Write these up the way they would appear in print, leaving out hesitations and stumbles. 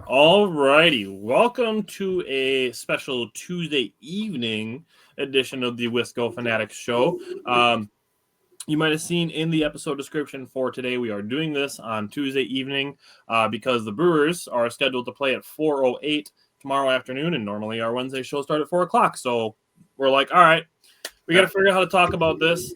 All righty. Welcome to a special Tuesday evening edition of the Wisco Fanatics Show. You might have seen in the episode description for today, we are doing this on Tuesday evening because the Brewers are scheduled to play at 4:08 tomorrow afternoon, and normally our Wednesday shows start at 4 o'clock. So we're like, all right, we got to figure out how to talk about this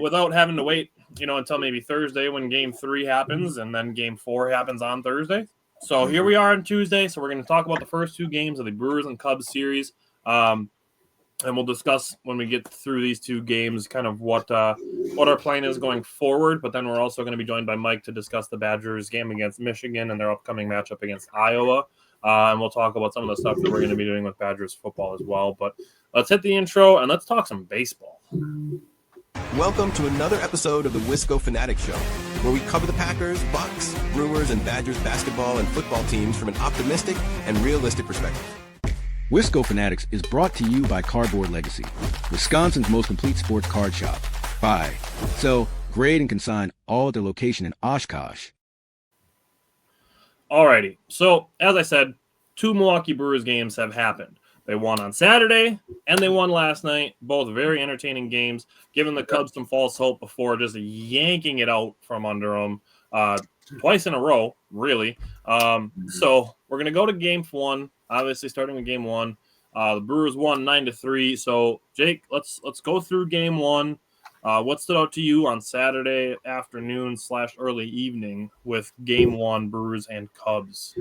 without having to wait, until maybe Thursday when Game 3 happens, and then Game 4 happens on Thursday. So here we are on Tuesday. So we're going to talk about the first two games of the Brewers and Cubs series. And we'll discuss when we get through these two games kind of what our plan is going forward. But then we're also going to be joined by Mike to discuss the Badgers game against Michigan and their upcoming matchup against Iowa. And we'll talk about some of the stuff that we're going to be doing with Badgers football as well. But let's hit the intro and let's talk some baseball. Welcome to another episode of the Wisco Fanatics Show, where we cover the Packers, Bucks, Brewers, and Badgers basketball and football teams from an optimistic and realistic perspective. Wisco Fanatics is brought to you by Cardboard Legacy, Wisconsin's most complete sports card shop. Buy, sell, grade, and consign all at their location in Oshkosh. Alrighty, so as I said, two Milwaukee Brewers games have happened. They won on Saturday, and they won last night. Both very entertaining games, giving the Cubs some false hope before just yanking it out from under them twice in a row, really. So we're going to go to Game 1, obviously starting with Game 1. The Brewers won 9-3. So, Jake, let's go through Game 1. What stood out to you on Saturday afternoon / early evening with Game 1, Brewers and Cubs?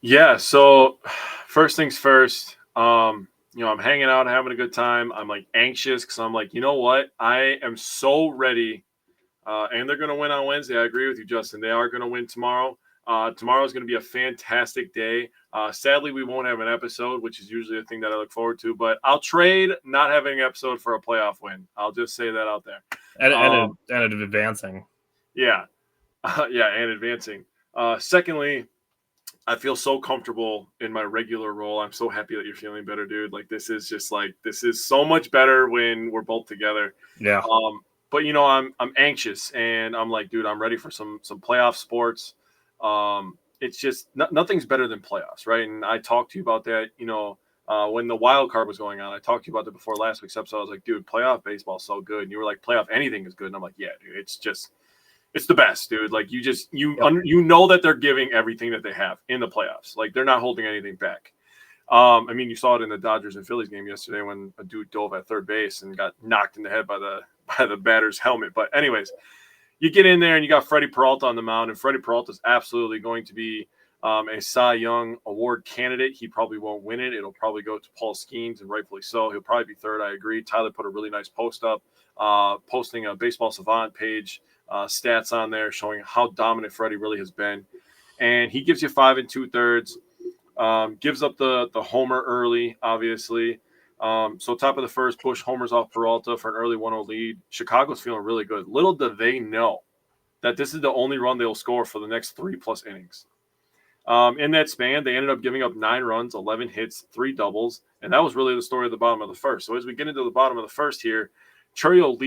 Yeah, so first things first, I'm hanging out, having a good time. I'm like anxious because I'm like, you know what? I am so ready. And they're going to win on Wednesday. I agree with you, Justin. They are going to win tomorrow. Tomorrow is going to be a fantastic day. Sadly, we won't have an episode, which is usually a thing that I look forward to. But I'll trade not having an episode for a playoff win. I'll just say that out there. And advancing. Yeah. And advancing. Secondly, I feel so comfortable in my regular role. I'm so happy that you're feeling better, dude. Like, this is so much better when we're both together. Yeah. But I'm anxious, and I'm like, dude, I'm ready for some playoff sports. It's just nothing's better than playoffs, right? And I talked to you about that, when the wild card was going on. I talked to you about that before last week's episode. I was like, dude, playoff baseball is so good. And you were like, playoff anything is good. And I'm like, yeah, dude, it's the best, dude. Like, you know that they're giving everything that they have in the playoffs. Like, they're not holding anything back. You saw it in the Dodgers and Phillies game yesterday when a dude dove at third base and got knocked in the head by the batter's helmet. But anyways, you get in there and you got Freddie Peralta on the mound, and Freddie Peralta is absolutely going to be a Cy Young Award candidate. He probably won't win it. It'll probably go to Paul Skeens, and rightfully so. He'll probably be third. I agree. Tyler put a really nice post up, posting a Baseball Savant page stats on there showing how dominant Freddie really has been. And he gives you 5 2/3, gives up the homer early, obviously. So top of the first, Bush homers off Peralta for an early 1-0 lead. Chicago's feeling really good. Little do they know that this is the only run they'll score for the next 3+ innings. In that span, they ended up giving up 9 runs, 11 hits, 3 doubles, and that was really the story of the bottom of the first. So as we get into the bottom of the first here, Churriel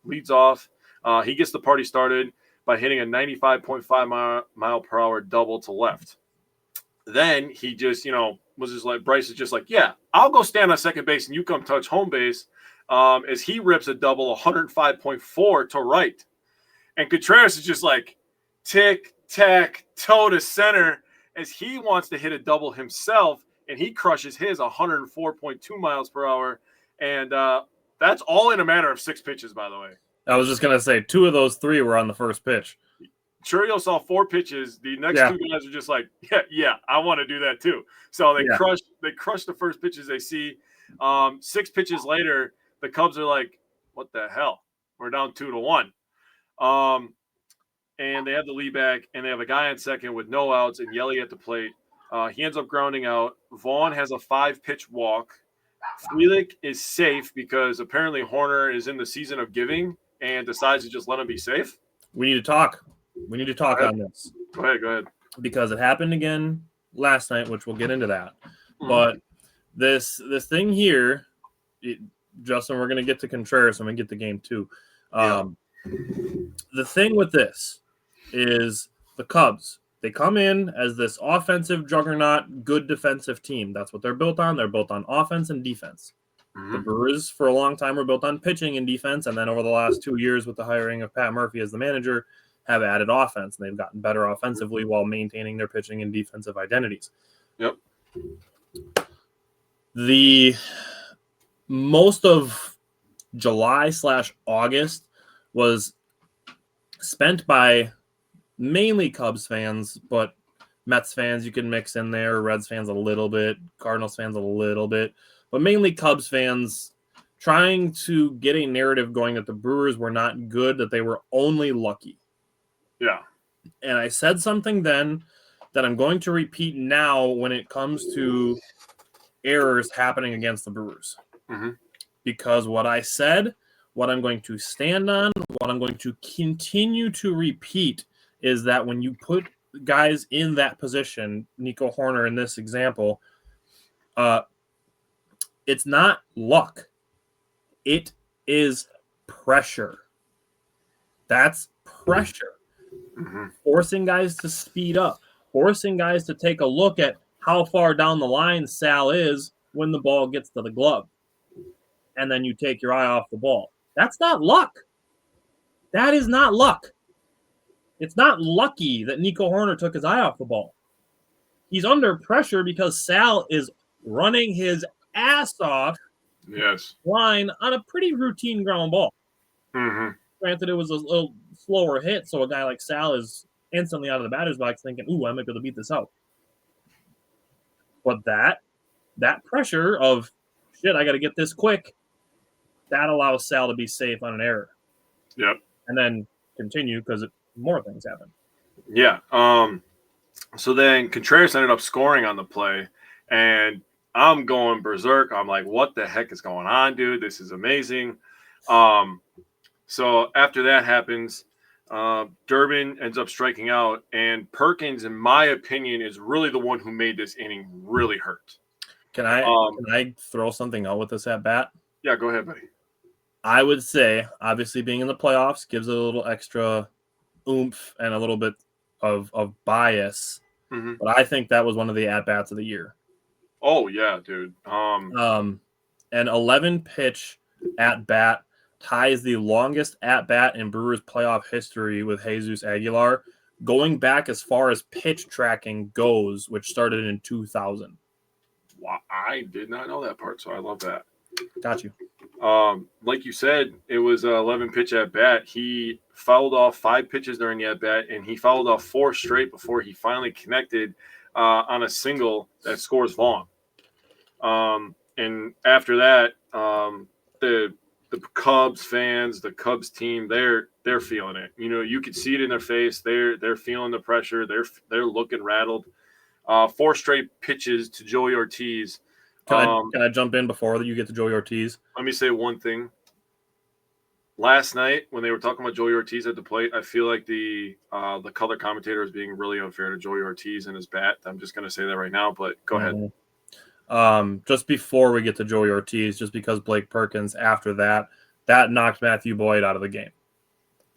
leads off. He gets the party started by hitting a 95.5 mile per hour double to left. Then he just, was just like, Bryce is just like, yeah, I'll go stand on second base and you come touch home base, as he rips a double 105.4 to right. And Contreras is just like tick, tack, toe to center as he wants to hit a double himself, and he crushes his 104.2 miles per hour. And that's all in a matter of 6 pitches, by the way. I was just going to say 2 of those 3 were on the first pitch. Churriel saw 4 pitches. The next 2 guys are just like, yeah, I want to do that too. So they crush the first pitches they see. 6 pitches later, the Cubs are like, what the hell? We're down 2-1. And they have the lead back, and they have a guy on second with no outs and Yelly at the plate. He ends up grounding out. Vaughn has a 5-pitch walk. Frelick is safe because apparently Horner is in the season of giving and decides to just let him be safe. We need to talk. On this. Go ahead. Because it happened again last night, which we'll get into that. But this thing here, Justin, we're going to get to Contreras and we get to game 2. The thing with this is the Cubs They come in as this offensive juggernaut, good defensive team. That's what they're built on. They're built on offense and defense. The Brewers, for a long time, were built on pitching and defense, and then over the last 2 years with the hiring of Pat Murphy as the manager, have added offense, and they've gotten better offensively while maintaining their pitching and defensive identities. Yep. The most of July/August was spent by mainly Cubs fans, but Mets fans you can mix in there, Reds fans a little bit, Cardinals fans a little bit, but mainly Cubs fans trying to get a narrative going that the Brewers were not good, that they were only lucky. Yeah. And I said something then that I'm going to repeat now when it comes to errors happening against the Brewers. Because what I said, what I'm going to stand on, what I'm going to continue to repeat is that when you put guys in that position, Nico Horner in this example, it's not luck. It is pressure. That's pressure. Forcing guys to speed up, forcing guys to take a look at how far down the line Sal is when the ball gets to the glove. And then you take your eye off the ball. That's not luck. That is not luck. It's not lucky that Nico Horner took his eye off the ball. He's under pressure because Sal is running his ass off line on a pretty routine ground ball. Granted, it was a little slower hit, so a guy like Sal is instantly out of the batter's box thinking, ooh, I might be able to beat this out. But that pressure of, shit, I got to get this quick, that allows Sal to be safe on an error. Yep. And then continue because more things happen. Yeah. So then Contreras ended up scoring on the play, and I'm going berserk. I'm like, what the heck is going on, dude? This is amazing. So after that happens, Durbin ends up striking out, and Perkins, in my opinion, is really the one who made this inning really hurt. Can I throw something out with this at bat? Yeah, go ahead, buddy. I would say, obviously, being in the playoffs gives it a little extra oomph and a little bit of bias. But I think that was one of the at-bats of the year. Oh, yeah, dude. An 11-pitch at-bat ties the longest at-bat in Brewers playoff history with Jesus Aguilar, going back as far as pitch tracking goes, which started in 2000. Wow, I did not know that part, so I love that. Got you. Like you said, it was an 11-pitch at-bat. He fouled off 5 pitches during the at-bat, and he fouled off 4 straight before he finally connected on a single that scores Vaughn. And after that, the Cubs fans, the Cubs team, they're feeling it. You know, you could see it in their face. They're feeling the pressure. They're looking rattled. 4 straight pitches to Joey Ortiz. Can I jump in before you get to Joey Ortiz? Let me say one thing. Last night, when they were talking about Joey Ortiz at the plate, I feel like the color commentator was being really unfair to Joey Ortiz and his bat. I'm just going to say that right now, but go ahead. Just before we get to Joey Ortiz, just because Blake Perkins, after that knocked Matthew Boyd out of the game.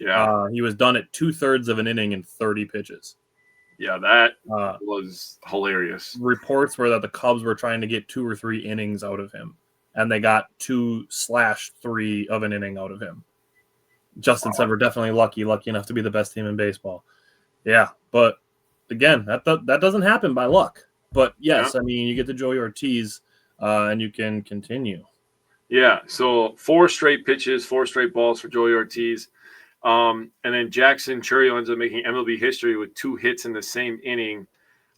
Yeah. He was done at 2/3 of an inning in 30 pitches. Yeah, that was hilarious. Reports were that the Cubs were trying to get 2 or 3 innings out of him, and they got 2/3 of an inning out of him. Justin said we're definitely lucky enough to be the best team in baseball. Yeah, but again, that doesn't happen by luck. But yes, I mean, you get to Joey Ortiz, and you can continue. Yeah, so 4 straight pitches, 4 straight balls for Joey Ortiz. And then Jackson Chourio ends up making MLB history with 2 hits in the same inning.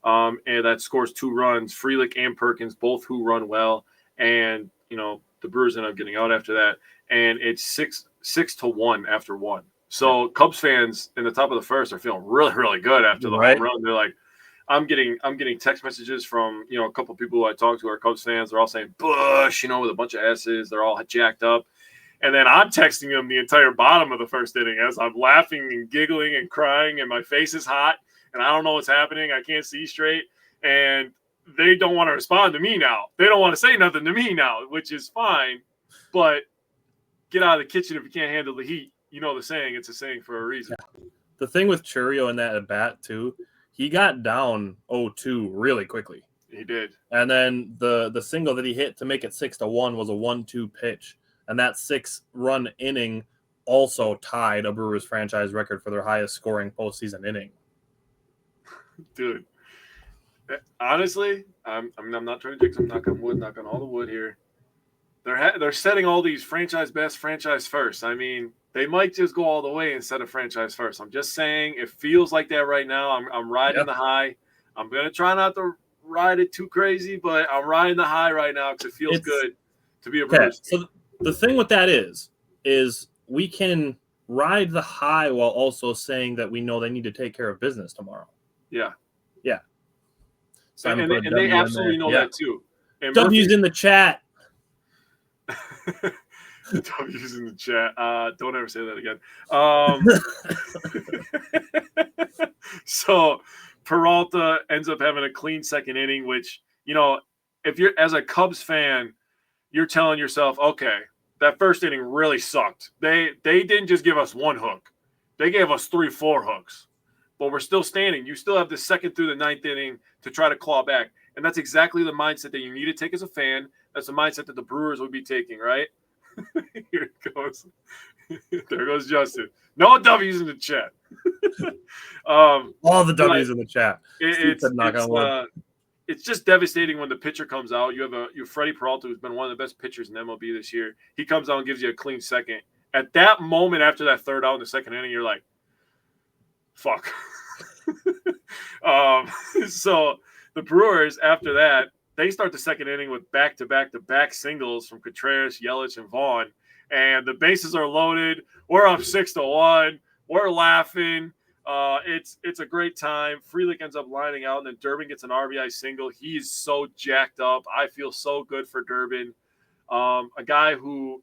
And that scores 2 runs. Frelick and Perkins, both who run well. And, you know, the Brewers end up getting out after that. And it's 6-1 after 1. So Cubs fans in the top of the first are feeling really, really good after the home run. They're like, I'm getting text messages from, you know, a couple of people who I talk to are Cubs fans. They're all saying Bush, you know, with a bunch of S's. They're all jacked up. And then I'm texting them the entire bottom of the first inning as I'm laughing and giggling and crying, and my face is hot, and I don't know what's happening. I can't see straight. And they don't want to respond to me now. They don't want to say nothing to me now, which is fine. But get out of the kitchen if you can't handle the heat. You know the saying. It's a saying for a reason. Yeah. The thing with Chourio in that at bat, too, he got down 0-2 really quickly. He did. And then the single that he hit to make it 6-1 was a 1-2 pitch. And that 6-run inning also tied a Brewers franchise record for their highest scoring postseason inning. Dude, honestly, I'm not trying to jinx. I'm knock on all the wood here. They're setting all these franchise best, franchise first. I mean, they might just go all the way instead of franchise first. I'm just saying it feels like that right now. I'm riding the high. I'm gonna try not to ride it too crazy, but I'm riding the high right now because it feels good to be a Brewers. So the thing with that is we can ride the high while also saying that we know they need to take care of business tomorrow. Yeah. So and they absolutely know that too. And W's in the chat. W's in the chat. Don't ever say that again. So Peralta ends up having a clean second inning, which, if you're as a Cubs fan, you're telling yourself, okay, that first inning really sucked. They didn't just give us one hook. They gave us 3-4 hooks. But we're still standing. You still have the second through the ninth inning to try to claw back. And that's exactly the mindset that you need to take as a fan. That's the mindset that the Brewers would be taking, right? Here it goes. There goes Justin. No W's in the chat. All the W's in the chat. It's just devastating when the pitcher comes out. You have Freddie Peralta, who's been one of the best pitchers in MLB this year. He comes out and gives you a clean second. At that moment, after that third out in the second inning, you're like, fuck. So the Brewers, after that, they start the second inning with back-to-back singles from Contreras, Yelich, and Vaughn. And the bases are loaded. We're up 6-1. We're laughing. It's a great time. Frelick ends up lining out, and then Durbin gets an RBI single. He's so jacked up. I feel so good for Durbin. A guy who,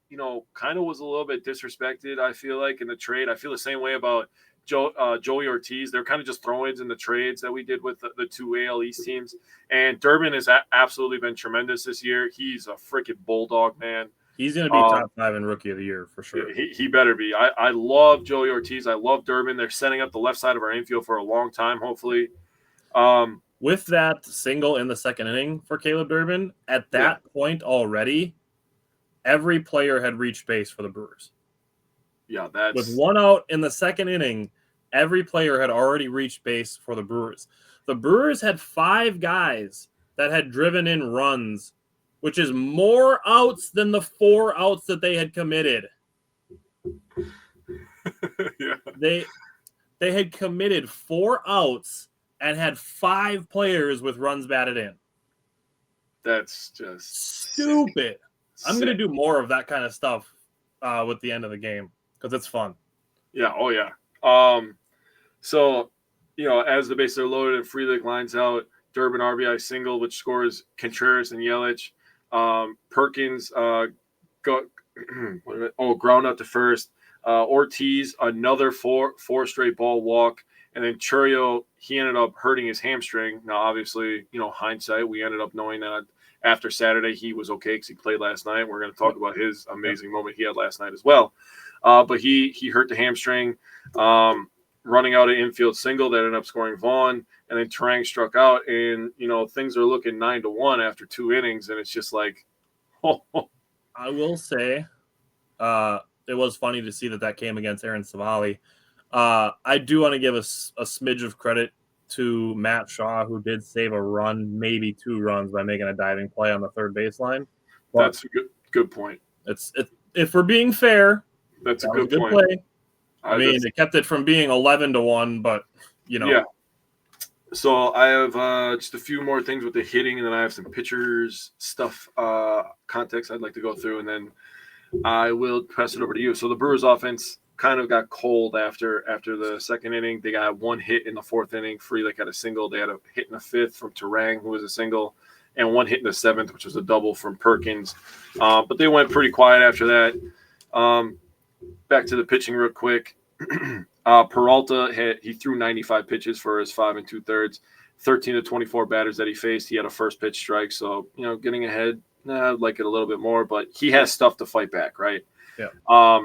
kind of was a little bit disrespected, I feel like, in the trade. I feel the same way about Joey Ortiz. They're kind of just throw-ins in the trades that we did with the two AL East teams. And Durbin has absolutely been tremendous this year. He's a freaking bulldog, man. He's going to be top 5 in Rookie of the Year for sure. He better be. I love Joey Ortiz. I love Durbin. They're setting up the left side of our infield for a long time, hopefully. With that single in the second inning for Caleb Durbin, at that point already, every player had reached base for the Brewers. Yeah, that's... With one out in the second inning, every player had already reached base for the Brewers. The Brewers had 5 guys that had driven in runs, which is more outs than the 4 outs that they had committed. They had committed 4 outs and had 5 players with runs batted in. That's just stupid. I'm going to do more of that kind of stuff with the end of the game because it's fun. Yeah. Oh, yeah. So, as the bases are loaded and Frelick lines out, Durbin RBI single, which scores Contreras and Yelich. Perkins ground out to first. Ortiz, another four straight ball walk. And then Churio, he ended up hurting his hamstring. Now, obviously, hindsight, we ended up knowing that after Saturday he was okay because he played last night. We're going to talk about his amazing moment he had last night as well. But he hurt the hamstring, running out an infield single that ended up scoring Vaughn. And then Terang struck out, and, things are looking 9-1 after 2 innings. And it's just like, I will say it was funny to see that came against Aaron Savali. I do want to give a smidge of credit to Matt Shaw, who did save a run, maybe 2 runs, by making a diving play on the third baseline. That's a good point. If we're being fair, that's a good point. Play. I mean, it kept it from being 11-1, but Yeah. So I have just a few more things with the hitting, and then I have some pitchers stuff, context I'd like to go through, and then I will pass it over to you. So the Brewers offense kind of got cold after the second inning. They got 1 hit in the 4th inning. Frelick had a single. They had a hit in the 5th from Terang, who was a single, and 1 hit in the 7th, which was a double from Perkins. But they went pretty quiet after that. Back to the pitching real quick. Peralta he threw 95 pitches for his 5 2/3, 13 to 24 batters that he faced. He had a first pitch strike, so getting ahead. I'd like it a little bit more, but he has stuff to fight back, right? Yeah.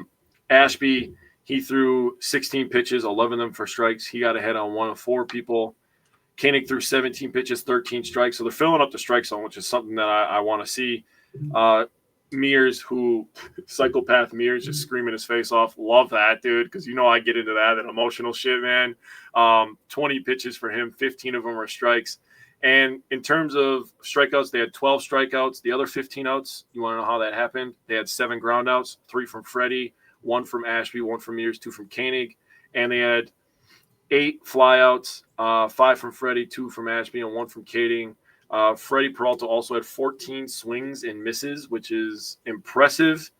Ashby, he threw 16 pitches, 11 of them for strikes. He got ahead on 1 of 4 people. Koenig threw 17 pitches, 13 strikes. So they're filling up the strike zone, which is something that I want to see. Mears, psychopath Mears, just screaming his face off. Love that, dude, because I get into that emotional shit, man. 20 pitches for him, 15 of them were strikes. And in terms of strikeouts, they had 12 strikeouts. The other 15 outs, you want to know how that happened? They had 7 groundouts, 3 from Freddie, 1 from Ashby, 1 from Mears, 2 from Koenig. And they had 8 flyouts, 5 from Freddie, 2 from Ashby, and 1 from Koenig. Freddie Peralta also had 14 swings and misses, which is impressive.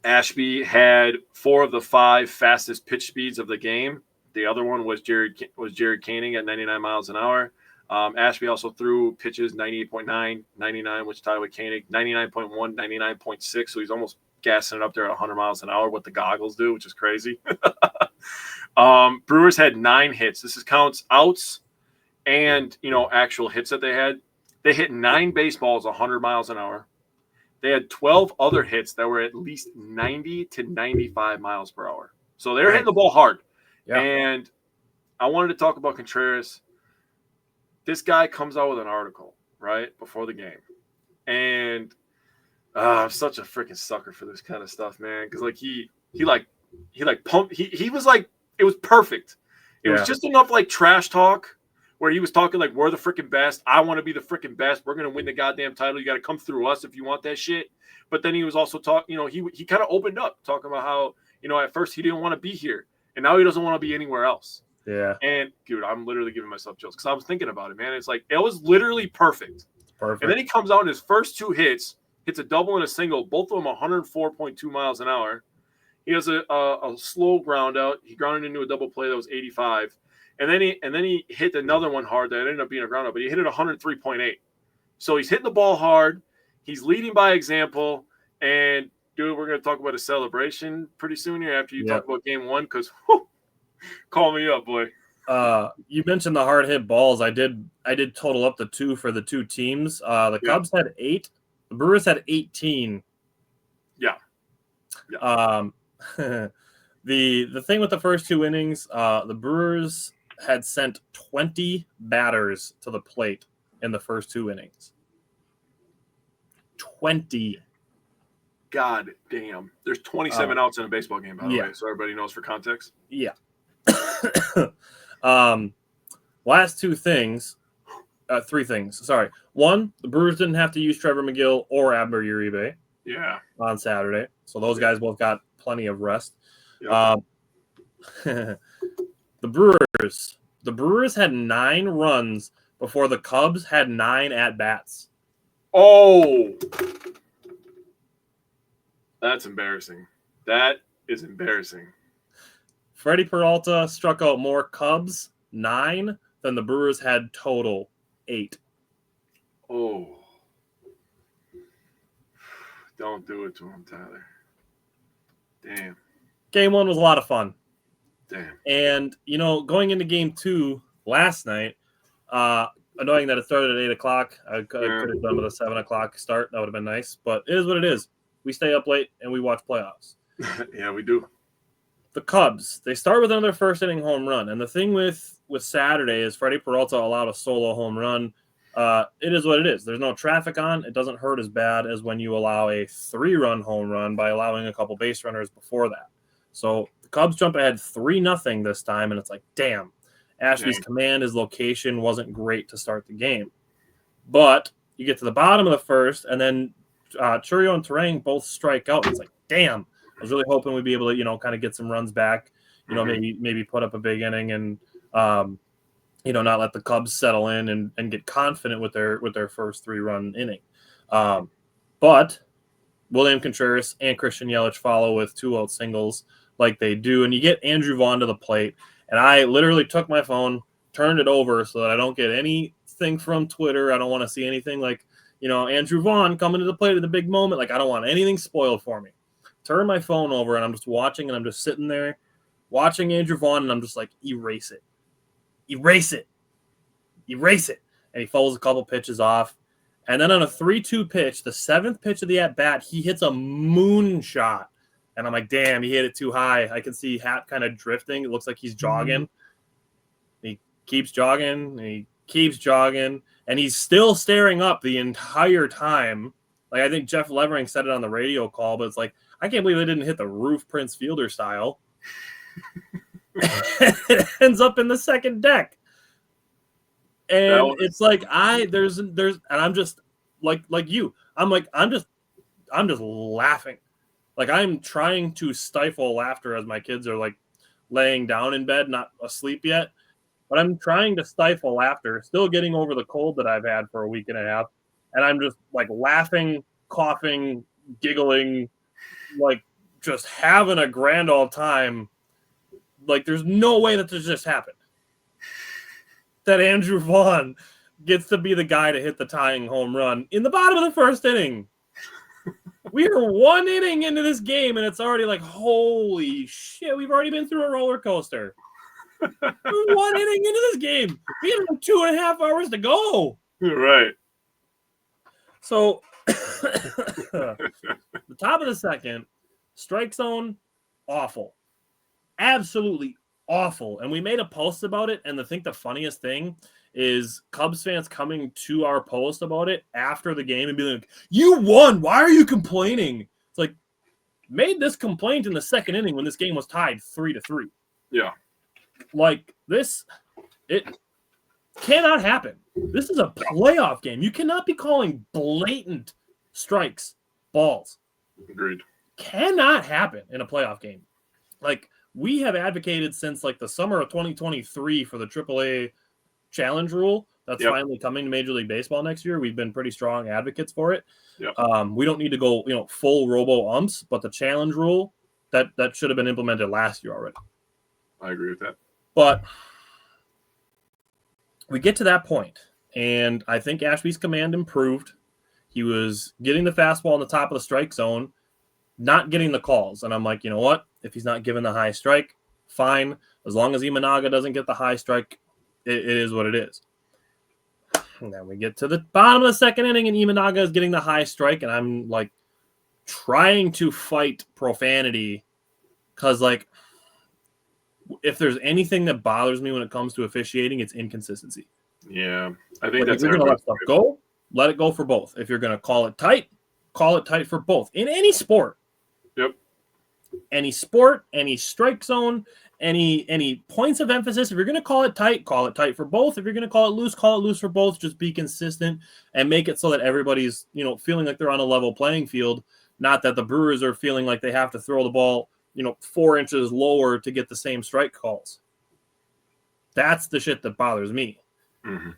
Ashby had 4 of the 5 fastest pitch speeds of the game. The other one was Jared Koenig at 99 miles an hour. Ashby also threw pitches 98.9, 99, which tied with Koenig, 99.1, 99.6. So he's almost gassing it up there at 100 miles an hour, what the goggles do, which is crazy. Brewers had 9 hits. This counts outs and, actual hits that they had. They hit 9 baseballs 100 miles an hour. They had 12 other hits that were at least 90 to 95 miles per hour. So they're hitting the ball hard. Yeah. And I wanted to talk about Contreras. This guy comes out with an article, right, before the game. And I'm such a freaking sucker for this kind of stuff, man. Because, he pumped. He was like, it was perfect. It was just enough, trash talk where he was talking like, we're the freaking best. I want to be the freaking best. We're going to win the goddamn title. You got to come through us if you want that shit. But then he was also talking, he kind of opened up, talking about how, at first he didn't want to be here. And now he doesn't want to be anywhere else. Yeah. And, dude, I'm literally giving myself chills because I was thinking about it, man. It's like, it was literally perfect. It's perfect. And then he comes out in his first 2 hits, hits a double and a single, both of them 104.2 miles an hour. He has a slow ground out. He grounded into a double play that was 85. And then he hit another one hard that ended up being a ground out, but he hit it 103.8. So he's hitting the ball hard. He's leading by example. And, dude, we're going to talk about a celebration pretty soon here after you talk about game 1 because call me up, boy. You mentioned the hard hit balls. I did total up the 2 for the 2 teams. The Cubs had 8. The Brewers had 18. Yeah. The thing with the first 2 innings, the Brewers had sent 20 batters to the plate in the first 2 innings. 20. God damn. There's 27 outs in a baseball game, by the way, so everybody knows for context. Yeah. Last 2 things, 3 things. Sorry. 1, the Brewers didn't have to use Trevor McGill or Abner Uribe. Yeah. On Saturday. So those guys both got plenty of rest. Yep. The Brewers had 9 runs before the Cubs had 9 at-bats. Oh. That's embarrassing. That is embarrassing. Freddie Peralta struck out more Cubs, 9, than the Brewers had total, 8. Oh. Don't do it to him, Tyler. Damn. Game 1 was a lot of fun. Damn. And, going into game 2 last night, annoying that it started at 8 o'clock. I could have done with a 7 o'clock start. That would have been nice. But it is what it is. We stay up late and we watch playoffs. Yeah, we do. The Cubs, they start with another first-inning home run. And the thing with Saturday is Freddie Peralta allowed a solo home run. It is what it is. There's no traffic on. It doesn't hurt as bad as when you allow a 3-run home run by allowing a couple base runners before that. So the Cubs jump ahead 3-0 this time, and it's like, damn. Ashby's command, his location wasn't great to start the game. But you get to the bottom of the first, and then Churio and Terang both strike out. It's like, damn. I was really hoping we'd be able to, kind of get some runs back, maybe put up a big inning and, not let the Cubs settle in and get confident with their first 3-run inning. But William Contreras and Christian Yelich follow with 2-out singles like they do. And you get Andrew Vaughn to the plate. And I literally took my phone, turned it over so that I don't get anything from Twitter. I don't want to see anything like, Andrew Vaughn coming to the plate at the big moment. Like, I don't want anything spoiled for me. Turn my phone over, and I'm just watching, and I'm just sitting there watching Andrew Vaughn, and I'm just like, erase it. Erase it. Erase it. And he fouls a couple pitches off. And then on a 3-2 pitch, the 7th pitch of the at-bat, he hits a moonshot. And I'm like, damn, he hit it too high. I can see Hap kind of drifting. It looks like he's jogging. He keeps jogging, and he keeps jogging, and he's still staring up the entire time. Like, I think Jeff Levering said it on the radio call, but it's like, I can't believe it didn't hit the roof Prince Fielder style. It ends up in the second deck. And it's like, and I'm just like you. I'm just laughing. Like, I'm trying to stifle laughter as my kids are like laying down in bed, not asleep yet. But I'm trying to stifle laughter, still getting over the cold that I've had for a week and a half. And I'm just like laughing, coughing, giggling, like just having a grand old time. Like, there's no way that this just happened. That Andrew Vaughn gets to be the guy to hit the tying home run in the bottom of the first inning. We are one inning into this game, and it's already like, holy shit, we've already been through a roller coaster. We're one inning into this game. We have like 2.5 hours to go. Right. So, the top of the second, strike zone, awful. Absolutely awful. And we made a post about it, and I think the funniest thing is Cubs fans coming to our post about it after the game and being like, you won, why are you complaining? It's like, made this complaint in the second inning when this game was tied 3-3. Yeah. Like, this, it cannot happen. This is a playoff game. You cannot be calling blatant strikes balls. Agreed. Cannot happen in a playoff game. Like, we have advocated since like the summer of 2023 for the AAA challenge rule that's finally coming to Major League Baseball next year. We've been pretty strong advocates for it. Yep. We don't need to go, full robo umps, but the challenge rule that should have been implemented last year already. I agree with that. But we get to that point, and I think Ashby's command improved. He was getting the fastball on the top of the strike zone, not getting the calls. And I'm like, you know what? If he's not given the high strike, fine. As long as Imanaga doesn't get the high strike, it is what it is. And then we get to the bottom of the second inning, and Imanaga is getting the high strike, and I'm like trying to fight profanity because, like, if there's anything that bothers me when it comes to officiating, it's inconsistency. Yeah, I think If you're going to let stuff go, let it go for both. If you're going to call it tight for both. In any sport. Yep. Any sport, any strike zone, any points of emphasis. If you're going to call it tight for both. If you're going to call it loose for both. Just be consistent and make it so that everybody's, feeling like they're on a level playing field. Not that the Brewers are feeling like they have to throw the ball 4 inches lower to get the same strike calls. That's the shit that bothers me. Mm-hmm.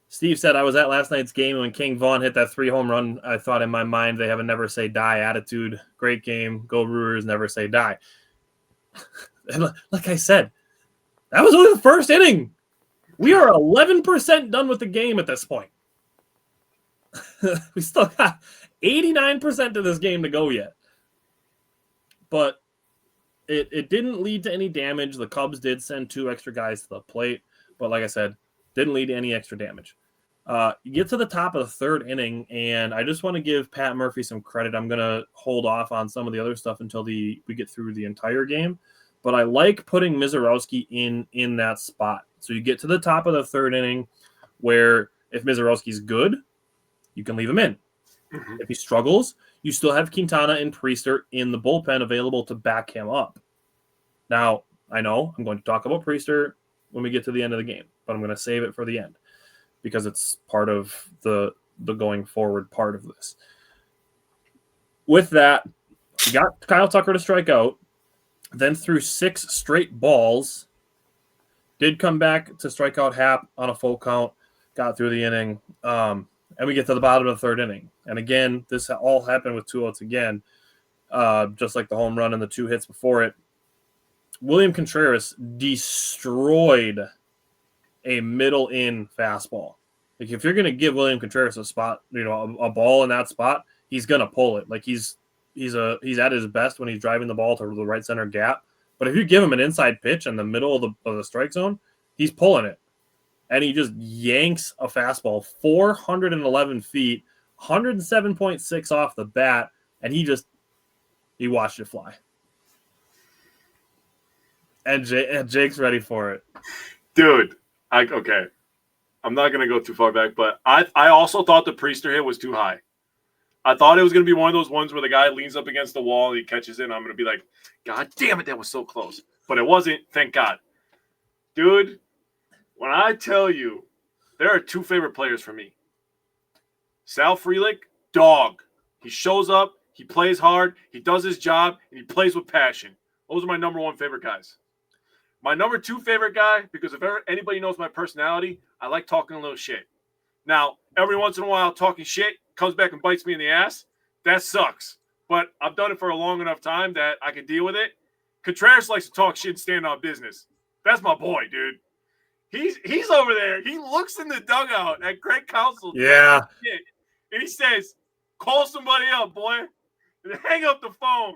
Steve said, I was at last night's game, and when King Vaughn hit that 3 home run, I thought in my mind they have a never say die attitude. Great game. Go Brewers, never say die. And like I said, that was only the first inning. We are 11% done with the game at this point. We still got 89% of this game to go yet. But it didn't lead to any damage. The Cubs did send 2 extra guys to the plate. But like I said, didn't lead to any extra damage. You get to the top of the third inning, and I just want to give Pat Murphy some credit. I'm going to hold off on some of the other stuff until we get through the entire game. But I like putting Mizorowski in that spot. So you get to the top of the third inning where if Mizorowski's good, you can leave him in. Mm-hmm. If he struggles, you still have Quintana and Priester in the bullpen available to back him up. Now, I know I'm going to talk about Priester when we get to the end of the game, but I'm going to save it for the end because it's part of the going forward part of this. With that, we got Kyle Tucker to strike out, then threw 6 straight balls, did come back to strike out Happ on a full count, got through the inning, and we get to the bottom of the third inning. And again, this all happened with 2 outs again, just like the home run and the 2 hits before it. William Contreras destroyed a middle-in fastball. Like, if you're going to give William Contreras a spot, a ball in that spot, he's going to pull it. Like, he's at his best when he's driving the ball to the right center gap. But if you give him an inside pitch in the middle of the strike zone, he's pulling it. And he just yanks a fastball 411 feet, 107.6 off the bat, and he watched it fly. And Jake's ready for it. Dude, Okay. I'm not going to go too far back, but I also thought the Priester hit was too high. I thought it was going to be one of those ones where the guy leans up against the wall and he catches it, and I'm going to be like, God damn it, that was so close. But it wasn't, thank God. Dude, when I tell you, there are two favorite players for me. Sal Frelick, dog. He shows up, he plays hard, he does his job, and he plays with passion. Those are my number one favorite guys. My number two favorite guy, because if anybody knows my personality, I like talking a little shit. Now, every once in a while, talking shit comes back and bites me in the ass. That sucks. But I've done it for a long enough time that I can deal with it. Contreras likes to talk shit and stand on business. That's my boy, dude. He's over there. He looks in the dugout at Craig Counsell. Yeah. And he says, call somebody up, boy. And hang up the phone.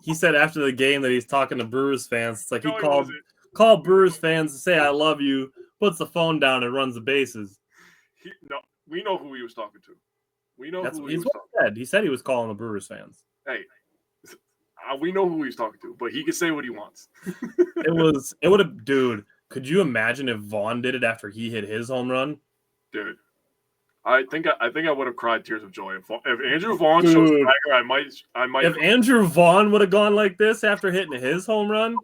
He said after the game that he's talking to Brewers fans. It's like he No, called Brewers fans to say I love you, puts the phone down and runs the bases. No, we know who he was talking to. We know who he was talking to. He said he was calling the Brewers fans. Hey, we know who he's talking to, but he can say what he wants. It would have, dude. Could you imagine if Vaughn did it after he hit his home run? Dude, I think I would have cried tears of joy if Andrew Vaughn shows Tiger. I might. If Andrew Vaughn would have gone like this after hitting his home run,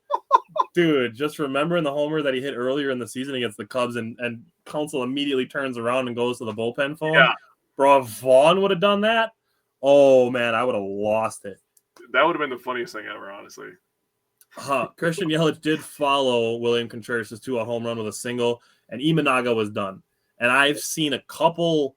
dude, just remembering the homer that he hit earlier in the season against the Cubs, and Counsell immediately turns around and goes to the bullpen phone. Yeah, bro, if Vaughn would have done that, oh man, I would have lost it. That would have been the funniest thing ever, honestly. Christian Yelich did follow William Contreras to a home run with a single, and Imanaga was done. And I've seen a couple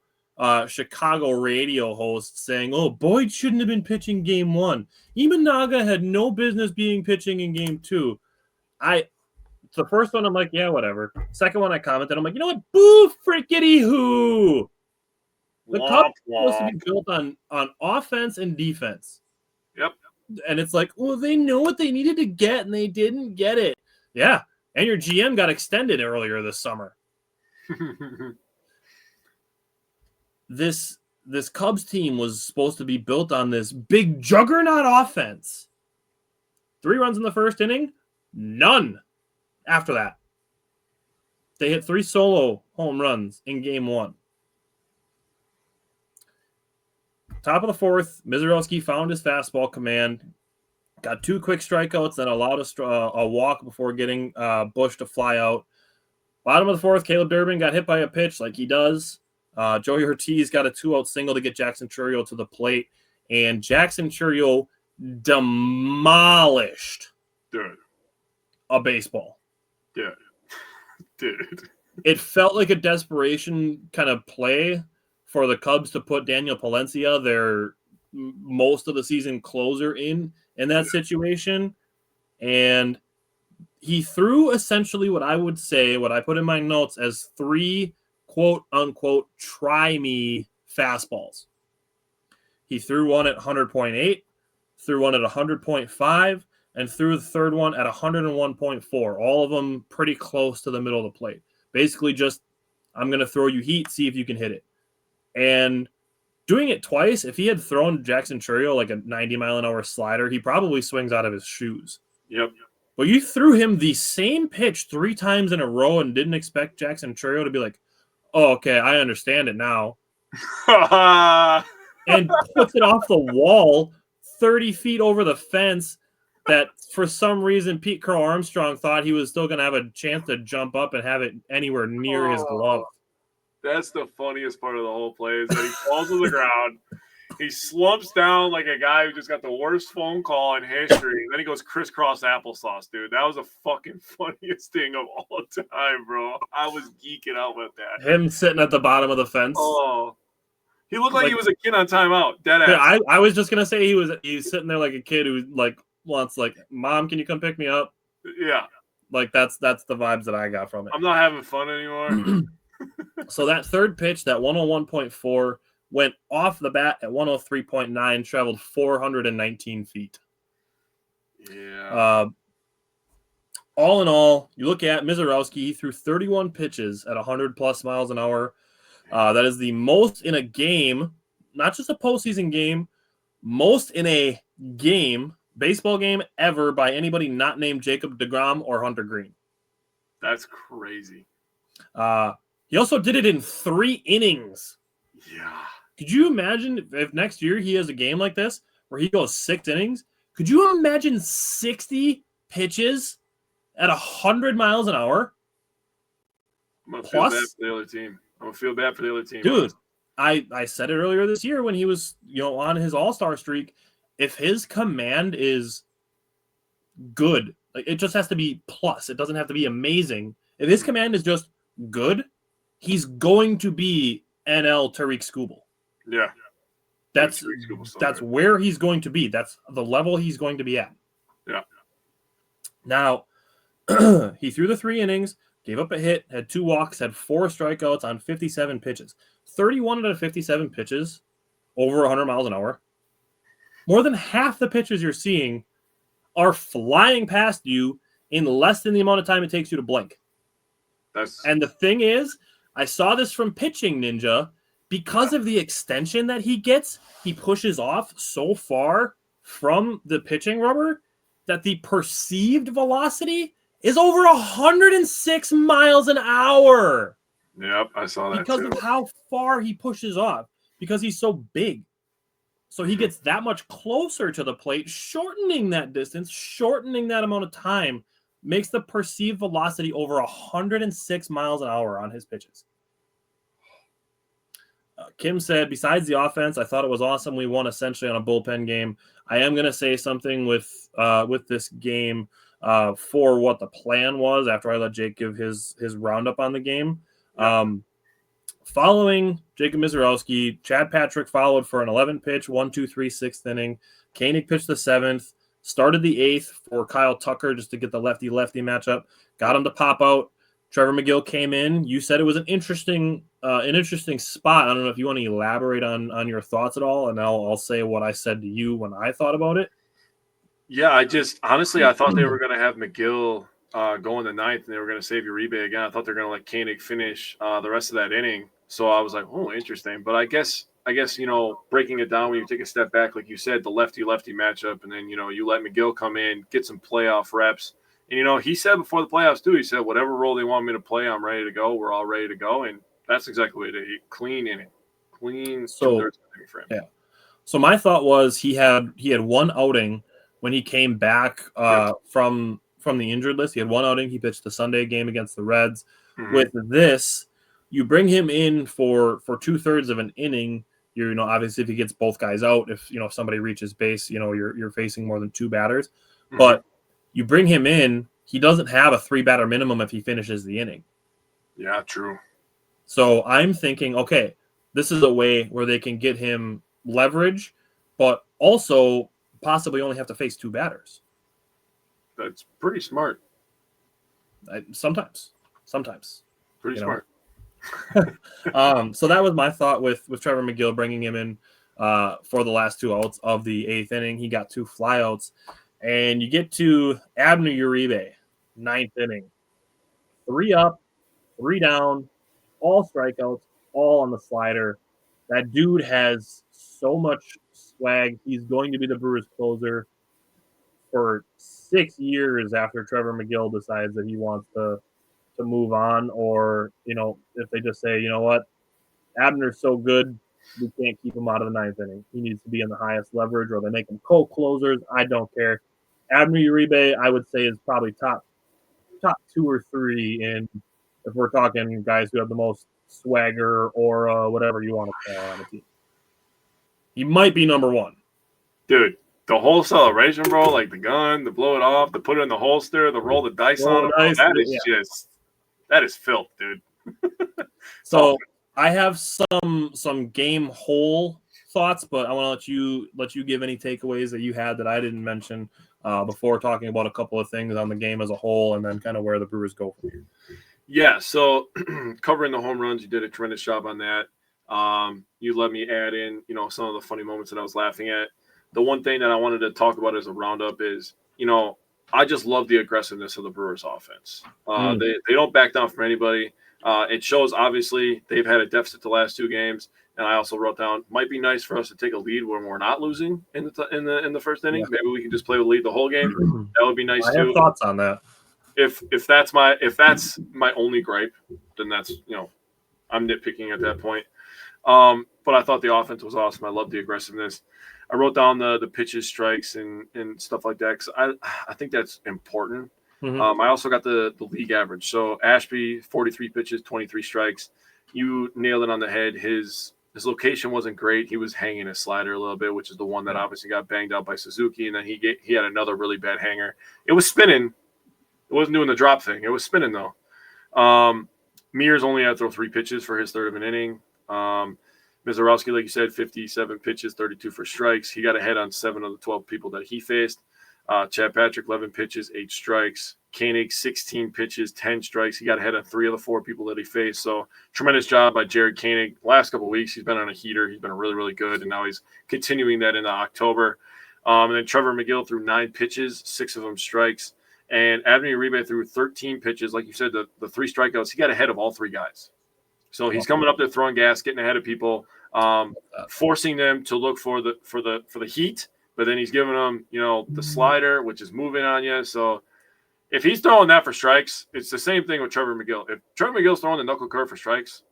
Chicago radio hosts saying, oh, Boyd shouldn't have been pitching game one. Imanaga had no business being pitching in game two. The first one, I'm like, yeah, whatever. Second one, I commented, I'm like, you know what? Boo, frickety hoo. The Cubs are supposed to be built on offense and defense. Yep. And it's like, well, they know what they needed to get, and they didn't get it. Yeah, and your GM got extended earlier this summer. This Cubs team was supposed to be built on this big juggernaut offense. 3 runs in the first inning, none after that. They hit 3 solo home runs in game one. Top of the fourth, Mizorowski found his fastball command, got 2 quick strikeouts, then allowed a walk before getting Bush to fly out. Bottom of the fourth, Caleb Durbin got hit by a pitch like he does. Joey Ortiz got a 2-out single to get Jackson Chourio to the plate, and Jackson Chourio demolished a baseball. Dude. It felt like a desperation kind of play for the Cubs to put Daniel Palencia, their most of the season closer, in that situation. And he threw essentially what I would say, what I put in my notes as 3 quote-unquote try me fastballs. He threw one at 100.8, threw one at 100.5, and threw the third one at 101.4. All of them pretty close to the middle of the plate. Basically just, I'm going to throw you heat, see if you can hit it. And doing it twice, if he had thrown Jackson Chourio like a 90-mile-an-hour slider, he probably swings out of his shoes. Yep. But you threw him the same pitch 3 times in a row and didn't expect Jackson Chourio to be like, oh, okay, I understand it now. And puts it off the wall 30 feet over the fence that for some reason Pete Crow Armstrong thought he was still going to have a chance to jump up and have it anywhere near his glove. That's the funniest part of the whole play is that he falls to the ground. He slumps down like a guy who just got the worst phone call in history. And then he goes crisscross applesauce, dude. That was the fucking funniest thing of all time, bro. I was geeking out with that. Him sitting at the bottom of the fence. Oh, he looked like he was a kid on timeout. Dead ass. Yeah, I was just gonna say he was sitting there like a kid who wants Mom, can you come pick me up? Yeah. That's the vibes that I got from it. I'm not having fun anymore. So that third pitch, that 101.4, went off the bat at 103.9, traveled 419 feet. Yeah. All in all, you look at Mizorowski, he threw 31 pitches at 100+ miles an hour. That is the most in a game, not just a postseason game, most in a game, baseball game ever by anybody not named Jacob deGrom or Hunter Green. That's crazy. He also did it in 3 innings. Yeah. Could you imagine if next year he has a game like this where he goes 6 innings? Could you imagine 60 pitches at 100 miles an hour? I'm going to feel bad for the other team. I'm going to feel bad for the other team. Dude, I said it earlier this year when he was, on his all-star streak. If his command is good, like it just has to be plus. It doesn't have to be amazing. If his command is just good, he's going to be NL Tariq Skubal. Yeah. That's where he's going to be. That's the level he's going to be at. Yeah. Now, he threw the 3 innings, gave up a hit, had 2 walks, had 4 strikeouts on 57 pitches. 31 out of 57 pitches, over 100 miles an hour. More than half the pitches you're seeing are flying past you in less than the amount of time it takes you to blink. And the thing is, I saw this from Pitching Ninja. Because of the extension that he gets, he pushes off so far from the pitching rubber that the perceived velocity is over 106 miles an hour. Yep, I saw that because of how far he pushes off, because he's so big. So he gets that much closer to the plate, shortening that distance, shortening that amount of time, makes the perceived velocity over 106 miles an hour on his pitches. Kim said, besides the offense, I thought it was awesome. We won essentially on a bullpen game. I am going to say something with this game for what the plan was after I let Jake give his roundup on the game. Following Jacob Mizorowski, Chad Patrick followed for an 11-pitch, 1-2-3 6th inning. Koenig pitched the 7th, started the 8th for Kyle Tucker just to get the lefty-lefty matchup. Got him to pop out. Trevor McGill came in. You said it was an interesting spot. I don't know if you want to elaborate on your thoughts at all, and I'll say what I said to you when I thought about it. Yeah, I thought they were going to have McGill go in the 9th, and they were going to save Uribe again. I thought they were going to let Koenig finish the rest of that inning. So I was like, oh, interesting. But I guess breaking it down when you take a step back, like you said, the lefty-lefty matchup, and then, you let McGill come in, get some playoff reps. And, he said before the playoffs, too, he said, whatever role they want me to play, I'm ready to go. We're all ready to go. And that's exactly what he did. Clean inning. Clean two-thirds inning for him. Yeah. So my thought was he had one outing when he came back from the injured list. He had one outing. He pitched the Sunday game against the Reds. Mm-hmm. With this, you bring him in for 2/3 of an inning. Obviously if he gets both guys out, if somebody reaches base, you're facing more than 2 batters. Mm-hmm. But you bring him in, he doesn't have a 3-batter minimum if he finishes the inning. Yeah, true. So I'm thinking, okay, this is a way where they can get him leverage, but also possibly only have to face 2 batters. That's pretty smart. Sometimes. Pretty smart. So that was my thought with Trevor McGill, bringing him in for the last 2 outs of the 8th inning. He got 2 flyouts. And you get to Abner Uribe, 9th inning. 3 up, 3 down, all strikeouts, all on the slider. That dude has so much swag. He's going to be the Brewers closer for 6 years after Trevor McGill decides that he wants to move on, or, if they just say, you know what, Abner's so good, we can't keep him out of the 9th inning. He needs to be in the highest leverage, or they make him co-closers. I don't care. Abner Uribe, I would say, is probably top 2 or 3 in, if we're talking guys who have the most swagger or whatever you want to call on the team. He might be number 1. Dude, the whole celebration, bro, like the gun, the blow it off, the put it in the holster, the roll the dice on it, that is filth, dude. So I have some game whole thoughts, but I want to let you give any takeaways that you had that I didn't mention before talking about a couple of things on the game as a whole, and then kind of where the Brewers go from here. Yeah, so covering the home runs, you did a tremendous job on that. You let me add in, some of the funny moments that I was laughing at. The one thing that I wanted to talk about as a roundup is, I just love the aggressiveness of the Brewers offense. They don't back down from anybody. It shows, obviously, they've had a deficit the last 2 games. And I also wrote down, might be nice for us to take a lead when we're not losing in the first inning. Yeah. Maybe we can just play with lead the whole game. That would be nice, too. I have thoughts on that. if that's my only gripe, then that's, I'm nitpicking at that point. But I thought the offense was awesome. I love the aggressiveness. I wrote down the pitches, strikes, and stuff like that because I think that's important. Mm-hmm. I also got the league average. So Ashby, 43 pitches, 23 strikes. You nailed it on the head. His location wasn't great. He was hanging his slider a little bit, which is the one that obviously got banged out by Suzuki, and then he had another really bad hanger. It was spinning. It wasn't doing the drop thing. It was spinning though. Mears only had to throw 3 pitches for his third of an inning. Mizorowski, like you said, 57 pitches, 32 for strikes. He got ahead on 7 of the 12 people that he faced. Chad Patrick, 11 pitches, 8 strikes. Koenig, 16 pitches, 10 strikes. He got ahead on 3 of the 4 people that he faced. So tremendous job by Jared Koenig. Last couple of weeks, he's been on a heater. He's been really, really good, and now he's continuing that into October. And then Trevor McGill threw 9 pitches, 6 of them strikes. And Abney Uribe threw 13 pitches. Like you said, the 3 strikeouts, he got ahead of all 3 guys. So he's coming up there throwing gas, getting ahead of people, forcing them to look for the heat. But then he's giving them, the slider, which is moving on you. So if he's throwing that for strikes, it's the same thing with Trevor McGill. If Trevor McGill's throwing the knuckle curve for strikes,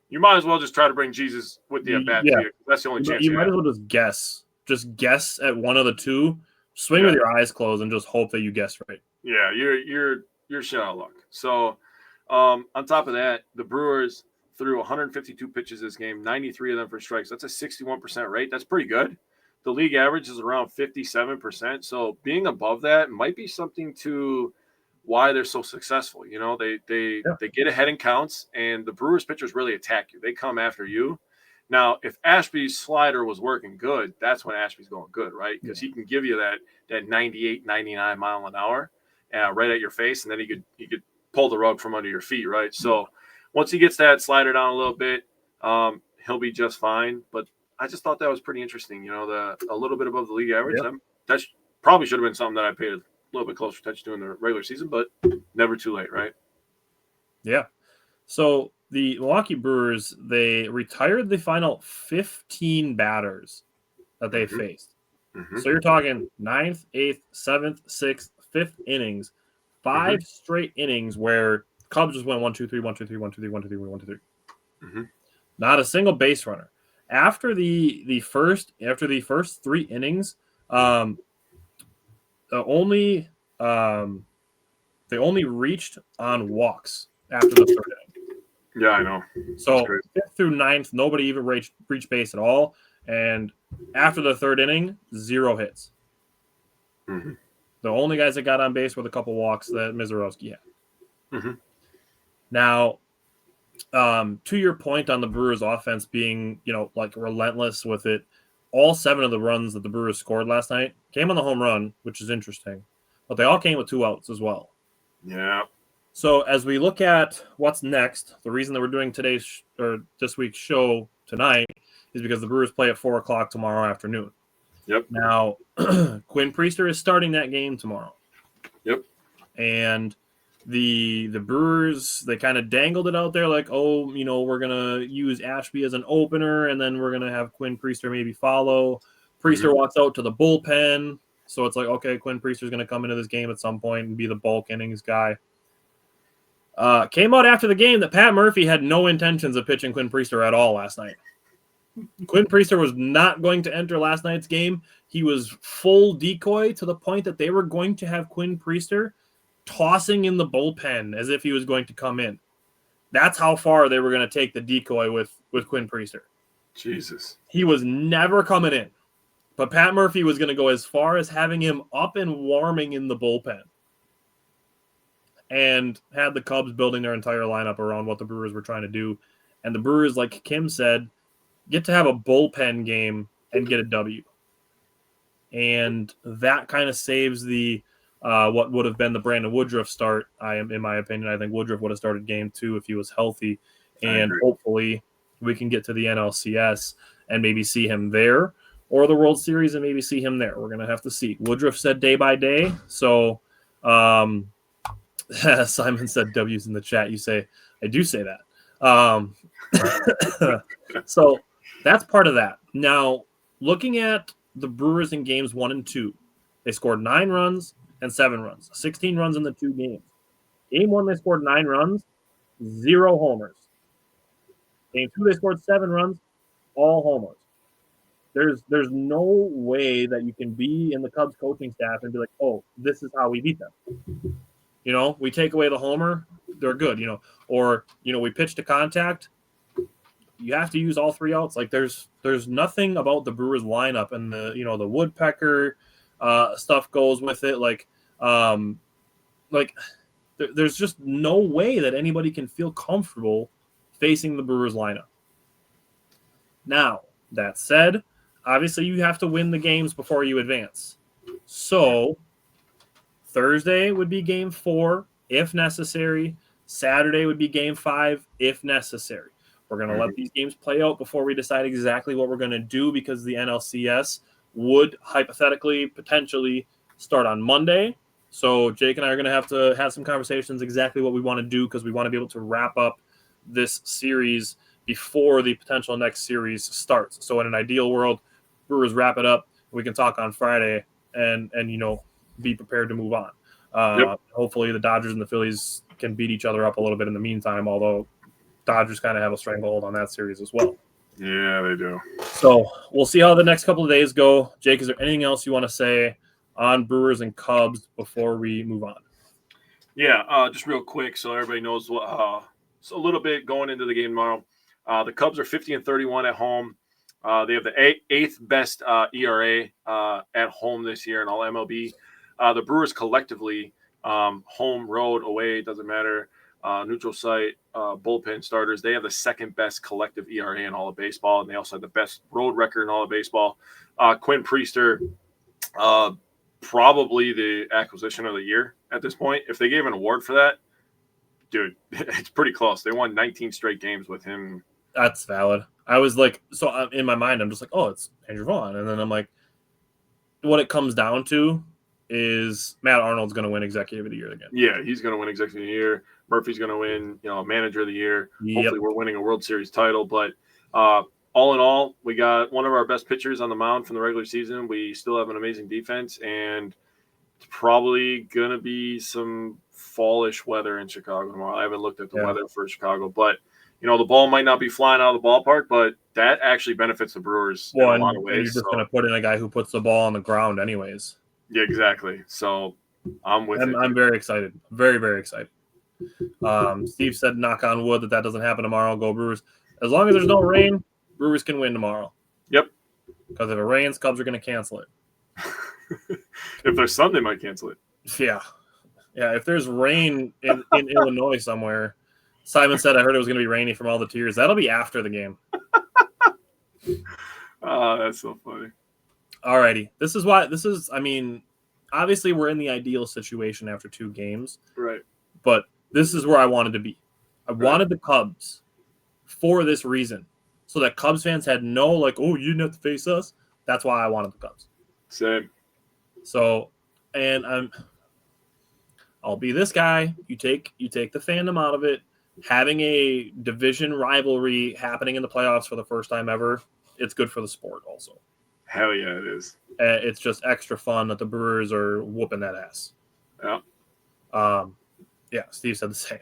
you might as well just try to bring Jesus with the at-bat. Yeah. That's the only chance you might as well just guess. Just guess at one of the 2. Swing with your eyes closed and just hope that you guess right. Yeah, you're shit out of luck. So on top of that, the Brewers threw 152 pitches this game, 93 of them for strikes. That's a 61% rate. That's pretty good. The league average is around 57%. So being above that might be something to why they're so successful. They get ahead in counts, and the Brewers pitchers really attack you. They come after you. Now, if Ashby's slider was working good, that's when Ashby's going good, right? Because he can give you that 98, 99 mile an hour right at your face, and then he could pull the rug from under your feet, right? So once he gets that slider down a little bit, he'll be just fine. But I just thought that was pretty interesting. A little bit above the league average. Yep. That probably should have been something that I paid a little bit closer attention to in the regular season, but never too late, right? Yeah. So the Milwaukee Brewers, they retired the final 15 batters that they faced. Mm-hmm. So you're talking 9th, 8th, 7th, 6th, 5th innings, 5 straight innings where Cubs just went 1, 2, 3, 1, 2, 3, 1, 2, 3, 1, 2, 3, 1, 2, 3. Mm-hmm. Not a single base runner. After the first 3 innings, they only reached on walks after the 3rd inning. Yeah, I know. So 5th through 9th, nobody even reached base at all. And after the 3rd inning, 0 hits. Mm-hmm. The only guys that got on base were the couple walks that Mizorowski had. Mm-hmm. Now, to your point on the Brewers offense being, relentless with it, all 7 of the runs that the Brewers scored last night came on the home run, which is interesting, but they all came with 2 outs as well. Yeah. So as we look at what's next, the reason that we're doing this week's show tonight is because the Brewers play at 4:00 tomorrow afternoon. Yep. Now, Quinn Priester is starting that game tomorrow. Yep. And the Brewers, they kind of dangled it out there like, we're going to use Ashby as an opener, and then we're going to have Quinn Priester maybe follow. Priester walks out to the bullpen. So it's like, okay, Quinn Priester's going to come into this game at some point and be the bulk innings guy. Came out after the game that Pat Murphy had no intentions of pitching Quinn Priester at all last night. Quinn Priester was not going to enter last night's game. He was full decoy to the point that they were going to have Quinn Priester tossing in the bullpen as if he was going to come in. That's how far they were going to take the decoy with Quinn Priester. Jesus. He was never coming in. But Pat Murphy was going to go as far as having him up and warming in the bullpen. And had the Cubs building their entire lineup around what the Brewers were trying to do. And the Brewers, like Kim said, get to have a bullpen game and get a W. And that kind of saves the what would have been the Brandon Woodruff start. In my opinion, I think Woodruff would have started game 2 if he was healthy. And hopefully we can get to the NLCS and maybe see him there, or the World Series and maybe see him there. We're going to have to see. Woodruff said day by day. So Simon said W's in the chat. You say, I do say that. So that's part of that. Now, looking at the Brewers in games 1 and 2, they scored 9 runs and 7 runs, 16 runs in the 2 games. Game 1, they scored 9 runs, 0 homers. Game 2, they scored 7 runs, all homers. There's no way that you can be in the Cubs coaching staff and be like, oh, this is how we beat them. We take away the homer, they're good, or, we pitch to contact. You have to use all 3 outs. Like there's nothing about the Brewers lineup and the woodpecker stuff goes with it. There's just no way that anybody can feel comfortable facing the Brewers lineup. Now, that said, obviously you have to win the games before you advance. So Thursday would be game 4 if necessary. Saturday would be game 5 if necessary. We're going to let these games play out before we decide exactly what we're going to do, because the NLCS would hypothetically, potentially start on Monday. So Jake and I are going to have some conversations exactly what we want to do, because we want to be able to wrap up this series before the potential next series starts. So in an ideal world, Brewers wrap it up. We can talk on Friday and be prepared to move on. Hopefully the Dodgers and the Phillies can beat each other up a little bit in the meantime, although Dodgers kind of have a stranglehold on that series as well. Yeah, they do. So we'll see how the next couple of days go. Jake, is there anything else you want to say on Brewers and Cubs before we move on? Yeah, just real quick so everybody knows what. So a little bit going into the game tomorrow. The Cubs are 50-31 at home. They have the 8th best ERA at home this year in all MLB. The Brewers collectively, home, road, away, doesn't matter, neutral site, bullpen starters, they have the 2nd best collective ERA in all of baseball, and they also have the best road record in all of baseball. Quinn Priester, probably the acquisition of the year at this point. If they gave an award for that, dude, it's pretty close. They won 19 straight games with him. That's valid. I was like, so in my mind, I'm just like, oh, it's Andrew Vaughn. And then I'm like, what it comes down to is Matt Arnold's going to win Executive of the Year again. Yeah, he's going to win Executive of the Year. Murphy's going to win, Manager of the Year. Yep. Hopefully we're winning a World Series title. But all in all, we got one of our best pitchers on the mound from the regular season. We still have an amazing defense, and it's probably going to be some fallish weather in Chicago tomorrow. I haven't looked at the weather for Chicago, but the ball might not be flying out of the ballpark, but that actually benefits the Brewers in a lot of ways. And you're just going to put in a guy who puts the ball on the ground anyways. Yeah, exactly. So I'm with it. I'm very excited. Very, very excited. Steve said, knock on wood, that doesn't happen tomorrow. Go Brewers. As long as there's no rain, Brewers can win tomorrow. Yep. Because if it rains, Cubs are going to cancel it. If there's sun, they might cancel it. Yeah. Yeah, if there's rain in Illinois somewhere, Simon said, I heard it was going to be rainy from all the tears. That'll be after the game. Oh, that's so funny. Alrighty. Obviously we're in the ideal situation after 2 games. Right. But this is where I wanted to be. I wanted the Cubs for this reason. So that Cubs fans had no, you didn't have to face us. That's why I wanted the Cubs. Same. So, and I'll be this guy. You take the fandom out of it. Having a division rivalry happening in the playoffs for the first time ever, it's good for the sport also. Hell yeah, it is. It's just extra fun that the Brewers are whooping that ass. Yeah. Yeah, Steve said the same.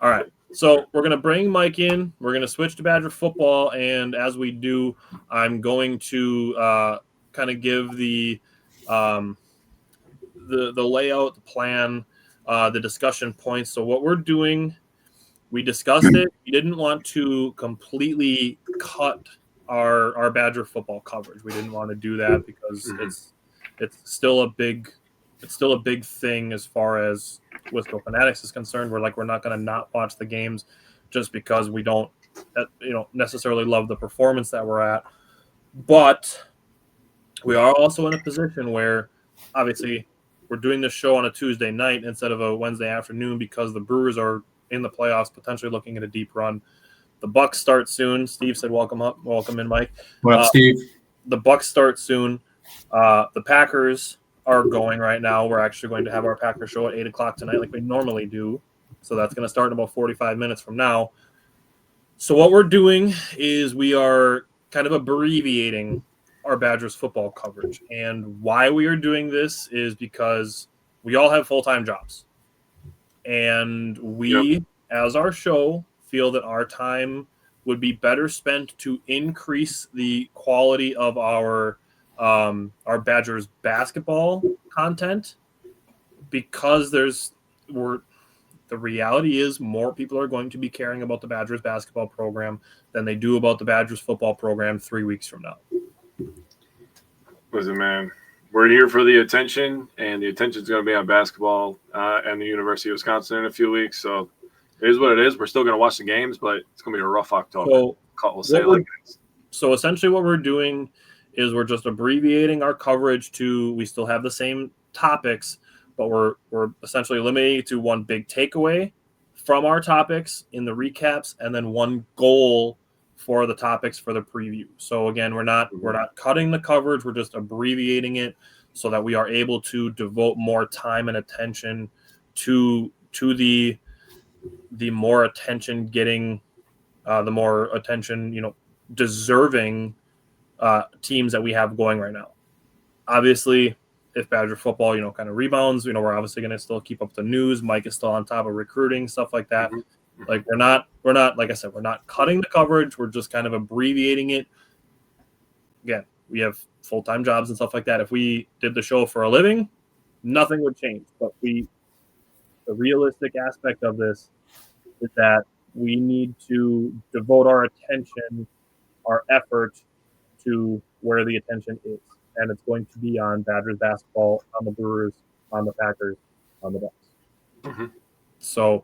All right. So we're going to bring Mike in. We're going to switch to Badger football. And as we do, I'm going to kind of give the layout, the plan, the discussion points. So what we're doing, we discussed it. We didn't want to completely cut our Badger football coverage. We didn't want to do that because it's still a big thing as far as Wisco Fanatics is concerned. We're not going to not watch the games just because we don't necessarily love the performance that we're at. But we are also in a position where obviously we're doing this show on a Tuesday night instead of a Wednesday afternoon because the Brewers are in the playoffs, potentially looking at a deep run. The Bucks start soon. Steve said, welcome in, Mike. What up, Steve? The Bucks start soon. The Packers are going right now. We're actually going to have our Packers show at 8 o'clock tonight like we normally do. So that's going to start in about 45 minutes from now. So what we're doing is we are kind of abbreviating our Badgers football coverage. And why we are doing this is because we all have full-time jobs. and we, as our show, feel that our time would be better spent to increase the quality of our Badgers basketball content, because the reality is more people are going to be caring about the Badgers basketball program than they do about the Badgers football program 3 weeks from now. Listen, man, we're here for the attention, and the attention's going to be on basketball and the University of Wisconsin in a few weeks. So it is what it is. We're still going to watch the games, but it's going to be a rough October. So essentially what we're doing is we're just abbreviating our coverage to, we still have the same topics, but we're essentially limiting it to one big takeaway from our topics in the recaps, and then one goal for the topics for the preview. So again, we're not cutting the coverage, we're just abbreviating it so that we are able to devote more time and attention to the more attention getting, the more attention, deserving teams that we have going right now. Obviously, if Badger football, kind of rebounds, we're obviously going to still keep up the news. Mike is still on top of recruiting, stuff like that. Mm-hmm. Like we're not, like I said, we're not cutting the coverage. We're just kind of abbreviating it. Again, we have full-time jobs and stuff like that. If we did the show for a living, nothing would change. But the realistic aspect of this is that we need to devote our attention, our effort to where the attention is. And it's going to be on Badgers basketball, on the Brewers, on the Packers, on the Bucks. Mm-hmm. So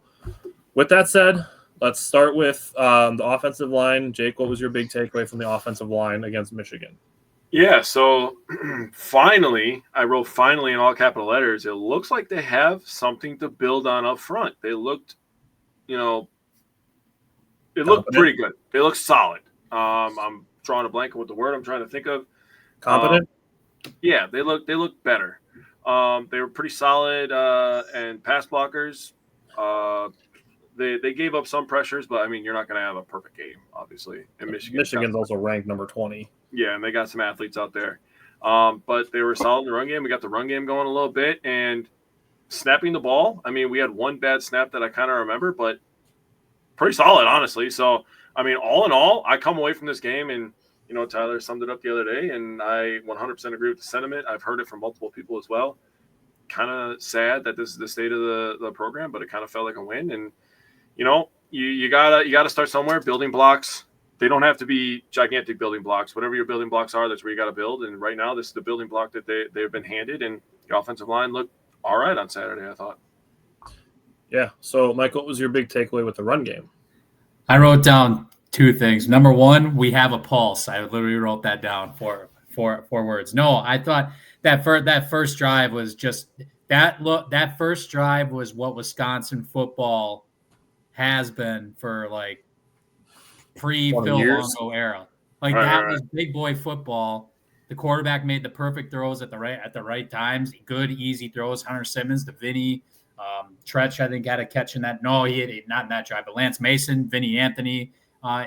with that said, let's start with the offensive line. Jake, what was your big takeaway from the offensive line against Michigan? Yeah, so finally, I wrote finally in all capital letters, it looks like they have something to build on up front. They looked, it looked pretty good. They looked solid. I'm drawing a blank on what the word I'm trying to think of. Competent? Yeah, they look better. They were pretty solid and pass blockers. They gave up some pressures, but you're not going to have a perfect game, obviously. And Michigan's also ranked number 20. Yeah, and they got some athletes out there. But they were solid in the run game. We got the run game going a little bit, and snapping the ball. We had one bad snap that I kind of remember, but pretty solid, honestly. So, all in all, I come away from this game and Tyler summed it up the other day, and I 100% agree with the sentiment. I've heard it from multiple people as well. Kind of sad that this is the state of the program, but it kind of felt like a win. And you gotta start somewhere. Building blocks. They don't have to be gigantic building blocks. Whatever your building blocks are, that's where you got to build. And right now, this is the building block that they've been handed. And the offensive line looked all right on Saturday, I thought. Yeah. So, Mike, what was your big takeaway with the run game? I wrote down two things. Number one, we have a pulse. I literally wrote that down for words. No, I thought that first drive was just that first drive was what Wisconsin football has been for like pre-Phil Longo era. Like that was big boy football. The quarterback made the perfect throws at the right times. Good, easy throws. Hunter Simmons, the Vinny, Tretch, I think, had a catch in that. No, he had not in that drive, but Lance Mason, Vinny Anthony,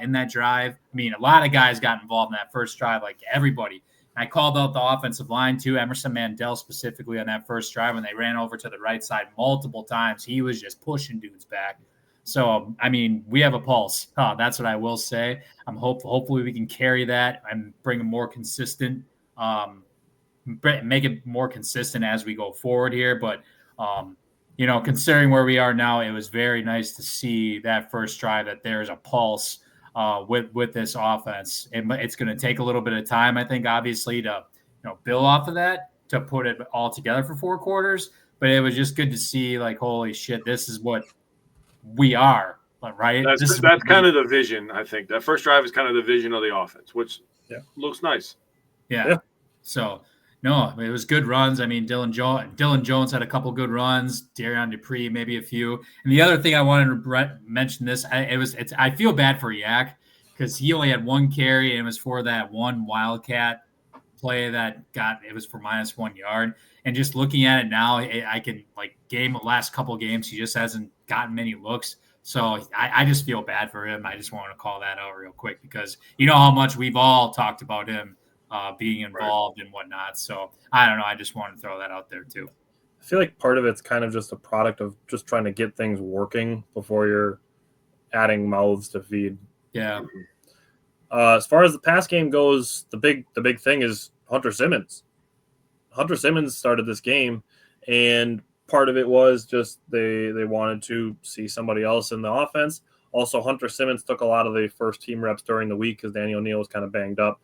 in that drive. A lot of guys got involved in that first drive, like everybody. I called out the offensive line too, Emerson Mandel specifically on that first drive when they ran over to the right side multiple times. He was just pushing dudes back. So, we have a pulse. That's what I will say. Hopefully we can carry that and bring a more consistent, make it more consistent as we go forward here. But, considering where we are now, it was very nice to see that first drive that there's a pulse with this offense. It's going to take a little bit of time, I think, obviously, to build off of that, to put it all together for 4 quarters. But it was just good to see, like, holy shit, this is what we are, right? That's kind of the vision, I think. That first drive is kind of the vision of the offense, which looks nice. Yeah. So, no, it was good runs. Dylan Jones had a couple good runs. Darion Dupree, maybe a few. And the other thing I wanted to mention this, I feel bad for Yak because he only had 1 carry, and it was for that one Wildcat play that it was for -1 yard. And just looking at it now, I can the last couple games, he just hasn't gotten many looks. So I just feel bad for him. I just want to call that out real quick because you know how much we've all talked about him being involved and whatnot. So I don't know. I just want to throw that out there too. feel like part of it's kind of just a product of just trying to get things working before you're adding mouths to feed. Yeah. As far as the pass game goes, the big thing is Hunter Simmons. Hunter Simmons started this game, and part of it was just they wanted to see somebody else in the offense. Also, Hunter Simmons took a lot of the first team reps during the week because Danny O'Neal was kind of banged up.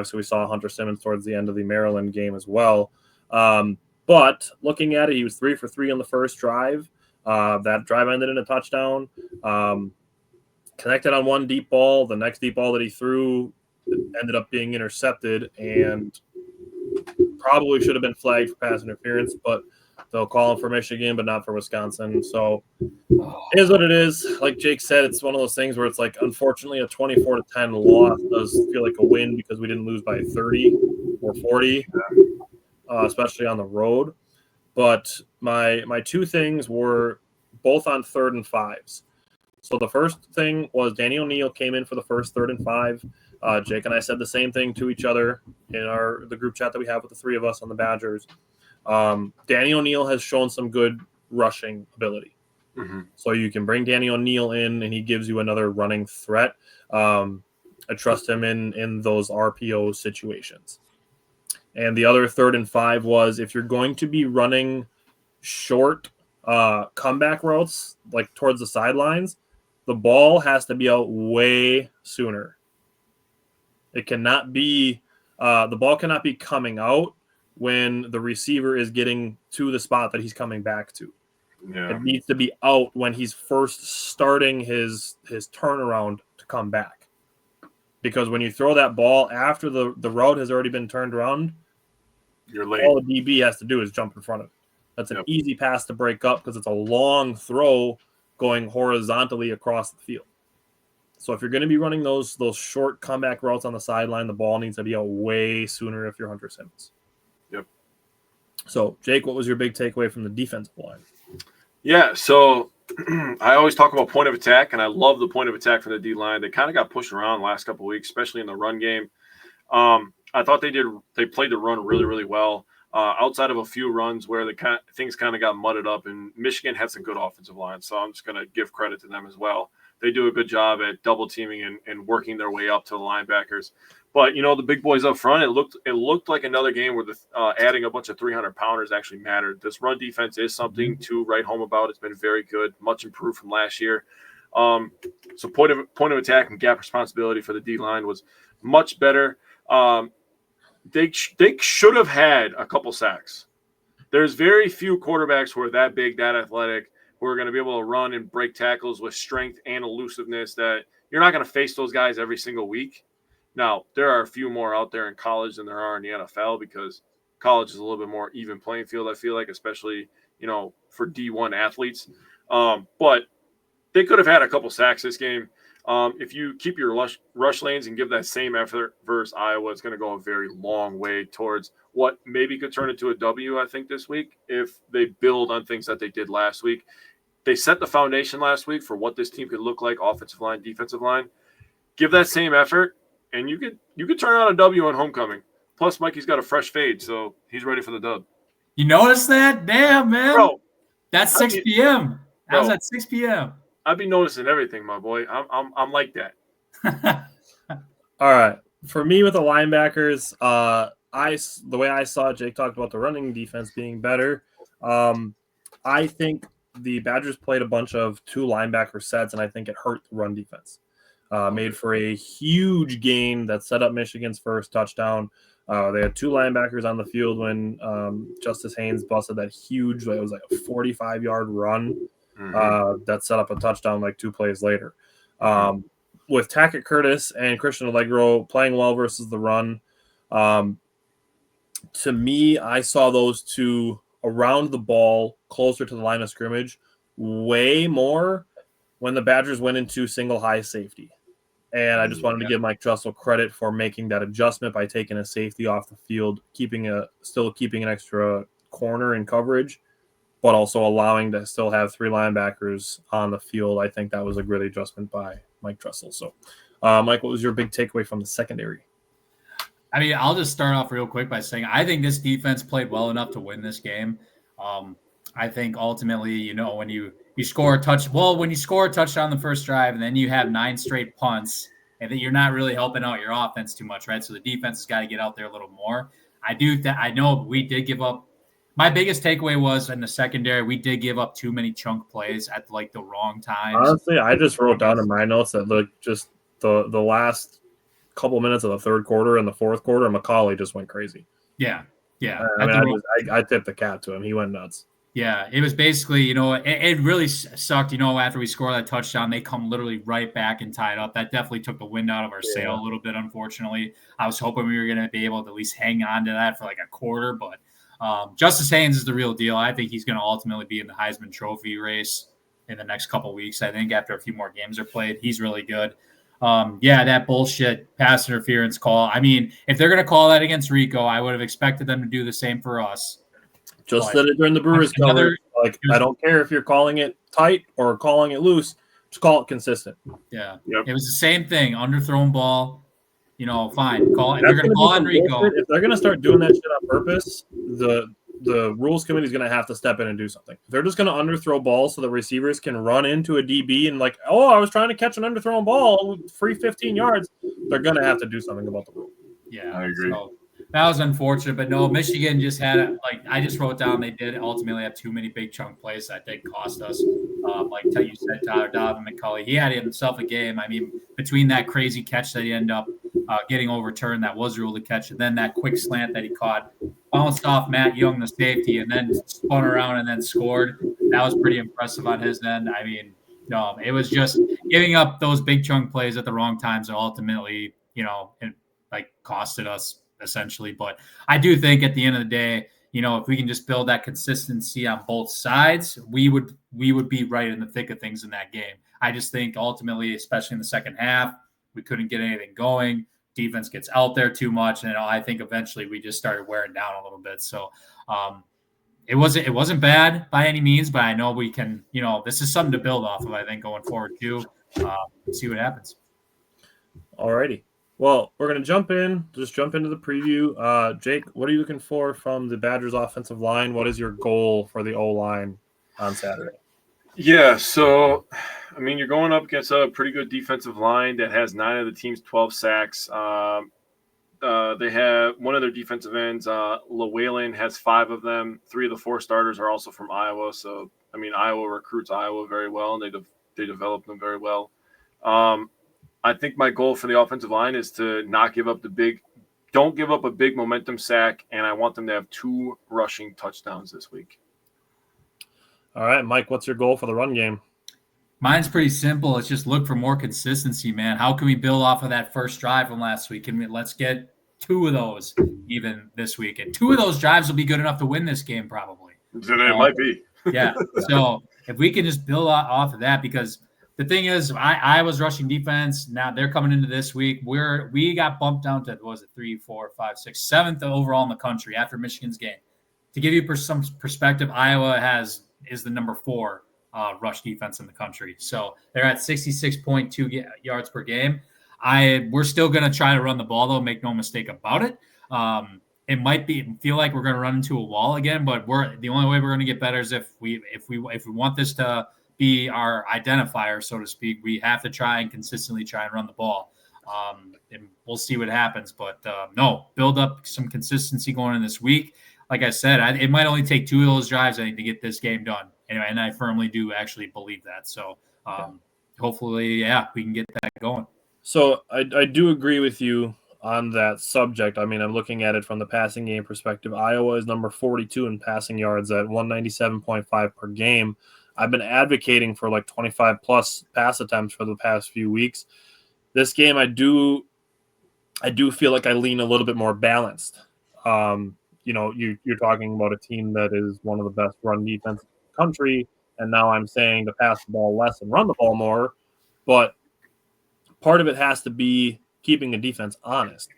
So we saw Hunter Simmons towards the end of the Maryland game as well. But looking at it, he was 3 for 3 on the first drive. That drive ended in a touchdown. Connected on one deep ball. The next deep ball that he threw ended up being intercepted and probably should have been flagged for pass interference, but they'll call him for Michigan, but not for Wisconsin. So it is what it is. Like Jake said, it's one of those things where it's like, unfortunately, a 24-10 loss does feel like a win because we didn't lose by 30 or 40, especially on the road. But my two things were both on 3rd and 5s. So the first thing was Danny O'Neal came in for the first 3rd and 5. Jake and I said the same thing to each other in the group chat that we have with the three of us on the Badgers. Danny O'Neal has shown some good rushing ability. Mm-hmm. So you can bring Danny O'Neal in, and he gives you another running threat. I trust him in those RPO situations. And the other 3rd and 5 was if you're going to be running short comeback routes, like towards the sidelines, the ball has to be out way sooner. It cannot be the ball cannot be coming out when the receiver is getting to the spot that he's coming back to. Yeah. It needs to be out when he's first starting his turnaround to come back. Because when you throw that ball after the route has already been turned around, you're late. All the DB has to do is jump in front of it. That's an easy pass to break up because it's a long throw going horizontally across the field. So if you're going to be running those short comeback routes on the sideline, the ball needs to be out way sooner if you're Hunter Simmons. Yep. So, Jake, what was your big takeaway from the defensive line? Yeah, so I always talk about point of attack, and I love the point of attack from the D-line. They kind of got pushed around the last couple of weeks, especially in the run game. I thought they played the run really, really well. Outside of a few runs where things kind of got mudded up, and Michigan had some good offensive line, so I'm just going to give credit to them as well. They do a good job at double teaming and working their way up to the linebackers. But, the big boys up front, it looked like another game where adding a bunch of 300-pounders actually mattered. This run defense is something to write home about. It's been very good, much improved from last year. So point of attack and gap responsibility for the D-line was much better. They should have had a couple sacks. There's very few quarterbacks who are that big, that athletic, who are going to be able to run and break tackles with strength and elusiveness that you're not going to face those guys every single week. Now, there are a few more out there in college than there are in the NFL because college is a little bit more even playing field, I feel like, especially, for D1 athletes. But they could have had a couple sacks this game. If you keep your rush lanes and give that same effort versus Iowa, it's going to go a very long way towards what maybe could turn into a W, I think, this week if they build on things that they did last week. They set the foundation last week for what this team could look like, offensive line, defensive line. Give that same effort, and you could turn out a W on homecoming. Plus, Mikey's got a fresh fade, so he's ready for the dub. You notice that? Damn, man. Bro, that's 6 p.m. That was at 6 p.m. I've been noticing everything, my boy. I'm like that. All right. For me with the linebackers, the way I saw it, Jake talked about the running defense being better. I think the Badgers played a bunch of 2 linebacker sets, and I think it hurt the run defense. Made for a huge gain that set up Michigan's first touchdown. They had 2 linebackers on the field when Justice Haynes busted that huge, it was like a 45-yard run. That set up a touchdown like 2 plays later. With Tackett Curtis and Christian Allegro playing well versus the run, to me, I saw those 2 around the ball closer to the line of scrimmage way more when the Badgers went into single high safety. And I just wanted to give Mike Trussell credit for making that adjustment by taking a safety off the field, still keeping an extra corner in coverage, but also allowing to still have 3 linebackers on the field. I think that was a great adjustment by Mike Trussell. So, Mike, what was your big takeaway from the secondary? I mean, I'll just start off real quick by saying I think this defense played well enough to win this game. I think ultimately, when you score a when you score a touchdown the first drive and then you have 9 straight punts, and then you're not really helping out your offense too much, right? So the defense has got to get out there a little more. I know we did give up. My biggest takeaway was in the secondary, we did give up too many chunk plays at like the wrong times. Honestly, I just wrote down in my notes that just the last couple minutes of the third quarter and the fourth quarter, McCauley just went crazy. Yeah. I tipped the cap to him. He went nuts. Yeah, it was basically, it really sucked, after we score that touchdown, they come literally right back and tie it up. That definitely took the wind out of our sail a little bit, unfortunately. I was hoping we were going to be able to at least hang on to that for like a quarter, but Justice Haynes is the real deal. I think he's going to ultimately be in the Heisman Trophy race in the next couple of weeks. I think after a few more games are played, he's really good. That bullshit pass interference call. I mean, if they're going to call that against Rico, I would have expected them to do the same for us. Just said it during the Brewers coverage. I don't care if you're calling it tight or calling it loose. Just call it consistent. Yeah. Yep. It was the same thing. Underthrown ball. Fine. Call it. If you're going to call Enrico. If they're going to start doing that shit on purpose, the rules committee is going to have to step in and do something. If they're just going to underthrow balls so the receivers can run into a DB and I was trying to catch an underthrown ball, free 15 yards, they're going to have to do something about the rule. Yeah, I agree. So, that was unfortunate, but no, Michigan just had I just wrote down they did ultimately have too many big chunk plays that did cost us. Like you said, Tyler Dobbin, McCulley, he had himself a game. I mean, between that crazy catch that he ended up getting overturned, that was ruled a catch, and then that quick slant that he caught, bounced off Matt Young, the safety, and then spun around and then scored. That was pretty impressive on his end. I mean, no, it was just giving up those big chunk plays at the wrong times that ultimately, costed us essentially. But I do think at the end of the day, if we can just build that consistency on both sides, we would be right in the thick of things in that game. I just think ultimately, especially in the second half, we couldn't get anything going. Defense gets out there too much, and I think eventually we just started wearing down a little bit. So it wasn't bad by any means, but I know we can. This is something to build off of. I think going forward too. See what happens. Alrighty. Well, we're going to jump into the preview. Jake, what are you looking for from the Badgers offensive line? What is your goal for the O-line on Saturday? Yeah, so, I mean, you're going up against a pretty good defensive line that has 9 of the team's 12 sacks. They have one of their defensive ends, Llewellyn, has 5 of them. 3 of the 4 starters are also from Iowa. So, I mean, Iowa recruits Iowa very well, and they develop them very well. I think my goal for the offensive line is to not give up don't give up a big momentum sack, and I want them to have 2 rushing touchdowns this week. All right, Mike, what's your goal for the run game? Mine's pretty simple. It's just look for more consistency, man. How can we build off of that first drive from last week? Let's get 2 of those even this week. And 2 of those drives will be good enough to win this game probably. It might be. Yeah. So if we can just build off of that, because the thing is, I was rushing defense. Now they're coming into this week. We got bumped down to 3, 4, 5, 6, 7th overall in the country after Michigan's game. To give you some perspective, Iowa is the number 4 rush defense in the country. So they're at 66.2 yards per game. We're still going to try to run the ball though. Make no mistake about it. It might feel like we're going to run into a wall again, but the only way we're going to get better is if we want this to be our identifier, so to speak, we have to try and consistently run the ball. And we'll see what happens. But build up some consistency going in this week. Like I said, it might only take 2 of those drives, I think, to get this game done. Anyway, and I firmly do actually believe that. So hopefully, we can get that going. So I do agree with you on that subject. I mean, I'm looking at it from the passing game perspective. Iowa is number 42 in passing yards at 197.5 per game. I've been advocating for 25 plus pass attempts for the past few weeks. This game, I do feel like I lean a little bit more balanced. You're talking about a team that is one of the best run defense in the country, and now I'm saying to pass the ball less and run the ball more. But part of it has to be keeping the defense honest.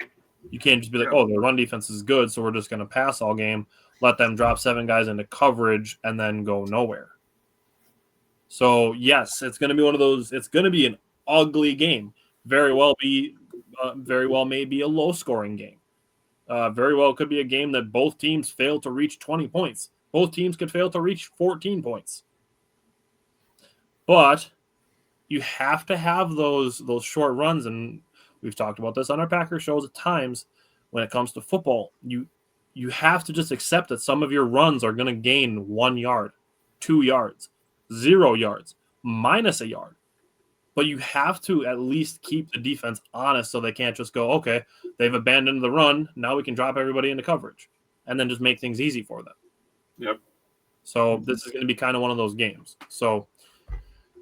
You can't just be like, oh, the run defense is good, so we're just going to pass all game, let them drop 7 guys into coverage, and then go nowhere. So, yes, it's going to be one of those – it's going to be an ugly game. Very well may be a low-scoring game. Very well could be a game that both teams fail to reach 20 points. Both teams could fail to reach 14 points. But you have to have those short runs, and we've talked about this on our Packers shows at times. When it comes to football, you have to just accept that some of your runs are going to gain 1 yard, 2 yards, 0 yards, minus a yard. But you have to at least keep the defense honest so they can't just go, okay, they've abandoned the run. Now we can drop everybody into coverage and then just make things easy for them. Yep. So this is going to be kind of one of those games. So,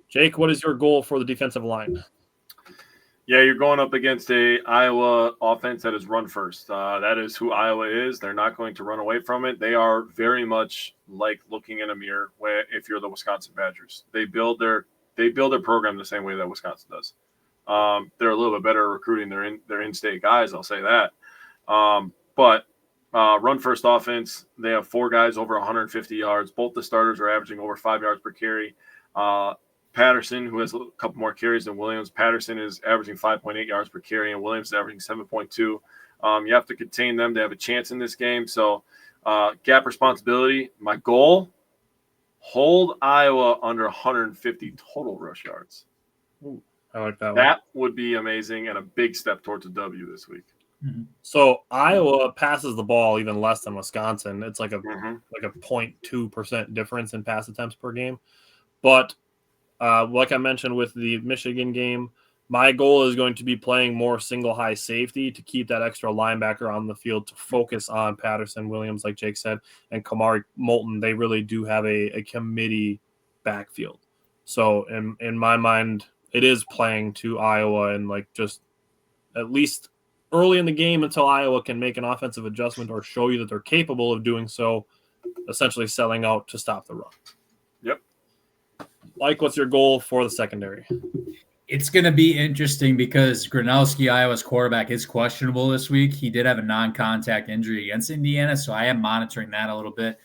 Jake, what is your goal for the defensive line? Yeah, you're going up against a Iowa offense that is run first. That is who Iowa is. They're not going to run away from it. They are very much like looking in a mirror where if you're the Wisconsin Badgers. They build their program the same way that Wisconsin does. They're a little bit better at recruiting their in-state guys, I'll say that. But run first offense, they have 4 guys over 150 yards. Both the starters are averaging over 5 yards per carry. Patterson, who has a couple more carries than Williams. Patterson is averaging 5.8 yards per carry, and Williams is averaging 7.2. You have to contain them to have a chance in this game. So gap responsibility. My goal, hold Iowa under 150 total rush yards. Ooh, I like that one. That would be amazing and a big step towards a W this week. Mm-hmm. So Iowa passes the ball even less than Wisconsin. It's like a 0.2% difference in pass attempts per game. But like I mentioned with the Michigan game, my goal is going to be playing more single high safety to keep that extra linebacker on the field to focus on Patterson, Williams, like Jake said, and Kamari Moulton. They really do have a committee backfield. So in my mind, it is playing to Iowa and like just at least early in the game until Iowa can make an offensive adjustment or show you that they're capable of doing so, essentially selling out to stop the run. Yep. Mike, what's your goal for the secondary? It's going to be interesting because Gronowski, Iowa's quarterback, is questionable this week. He did have a non-contact injury against Indiana, so I am monitoring that a little bit.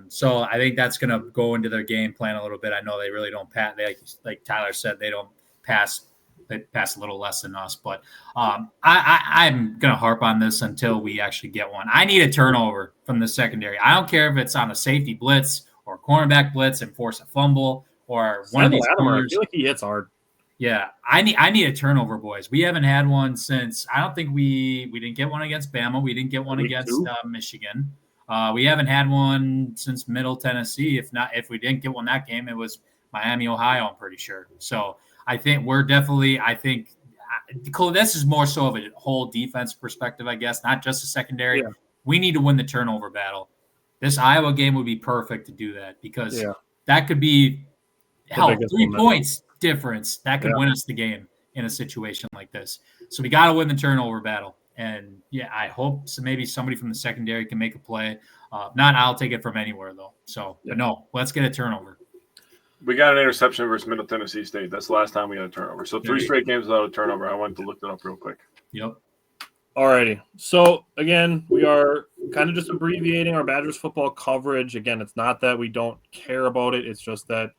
So I think that's going to go into their game plan a little bit. I know they really don't pass. Like Tyler said, they don't pass. They pass a little less than us. But I'm going to harp on this until we actually get one. I need a turnover from the secondary. I don't care if it's on a safety blitz or cornerback blitz and force a fumble or one of these corners. I feel like he hits hard. Yeah, I need a turnover, boys. We haven't had one since I don't think we didn't get one against Bama. We didn't get one against Michigan. We haven't had one since Middle Tennessee. If we didn't get one that game, it was Miami, Ohio. I'm pretty sure. So I think this is more so of a whole defense perspective, I guess, not just a secondary. Yeah. We need to win the turnover battle. This Iowa game would be perfect to do that because that could be 3 points difference. That could win us the game in a situation like this. So we got to win the turnover battle. And I hope maybe somebody from the secondary can make a play. Not, I'll take it from anywhere though. So but no, let's get a turnover. We got an interception versus Middle Tennessee State. That's the last time we had a turnover. So 3 straight games without a turnover. I went to look that up real quick. Yep. Alrighty. So again, we are kind of just abbreviating our Badgers football coverage. Again, it's not that we don't care about it. It's just that,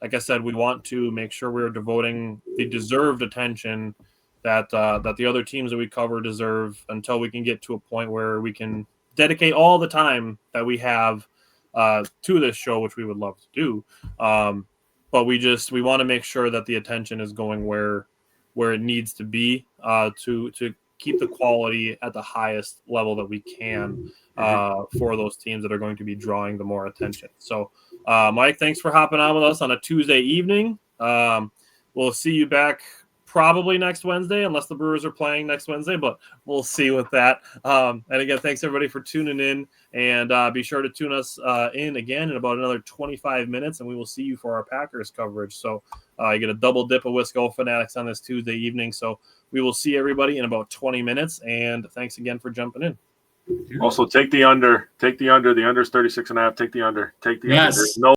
like I said, we want to make sure we're devoting the deserved attention that the other teams that we cover deserve until we can get to a point where we can dedicate all the time that we have to this show, which we would love to do. But we want to make sure that the attention is going where it needs to be to keep the quality at the highest level that we can for those teams that are going to be drawing the more attention. So, Mike, thanks for hopping on with us on a Tuesday evening. We'll see you back probably next Wednesday, unless the Brewers are playing next Wednesday, but we'll see with that. And again, thanks everybody for tuning in, and be sure to tune us in again in about another 25 minutes, and we will see you for our Packers coverage. So you get a double dip of Wisco Fanatics on this Tuesday evening. So we will see everybody in about 20 minutes, and thanks again for jumping in. Also, take the under. The under is 36.5. Take the under. Take the under. There's no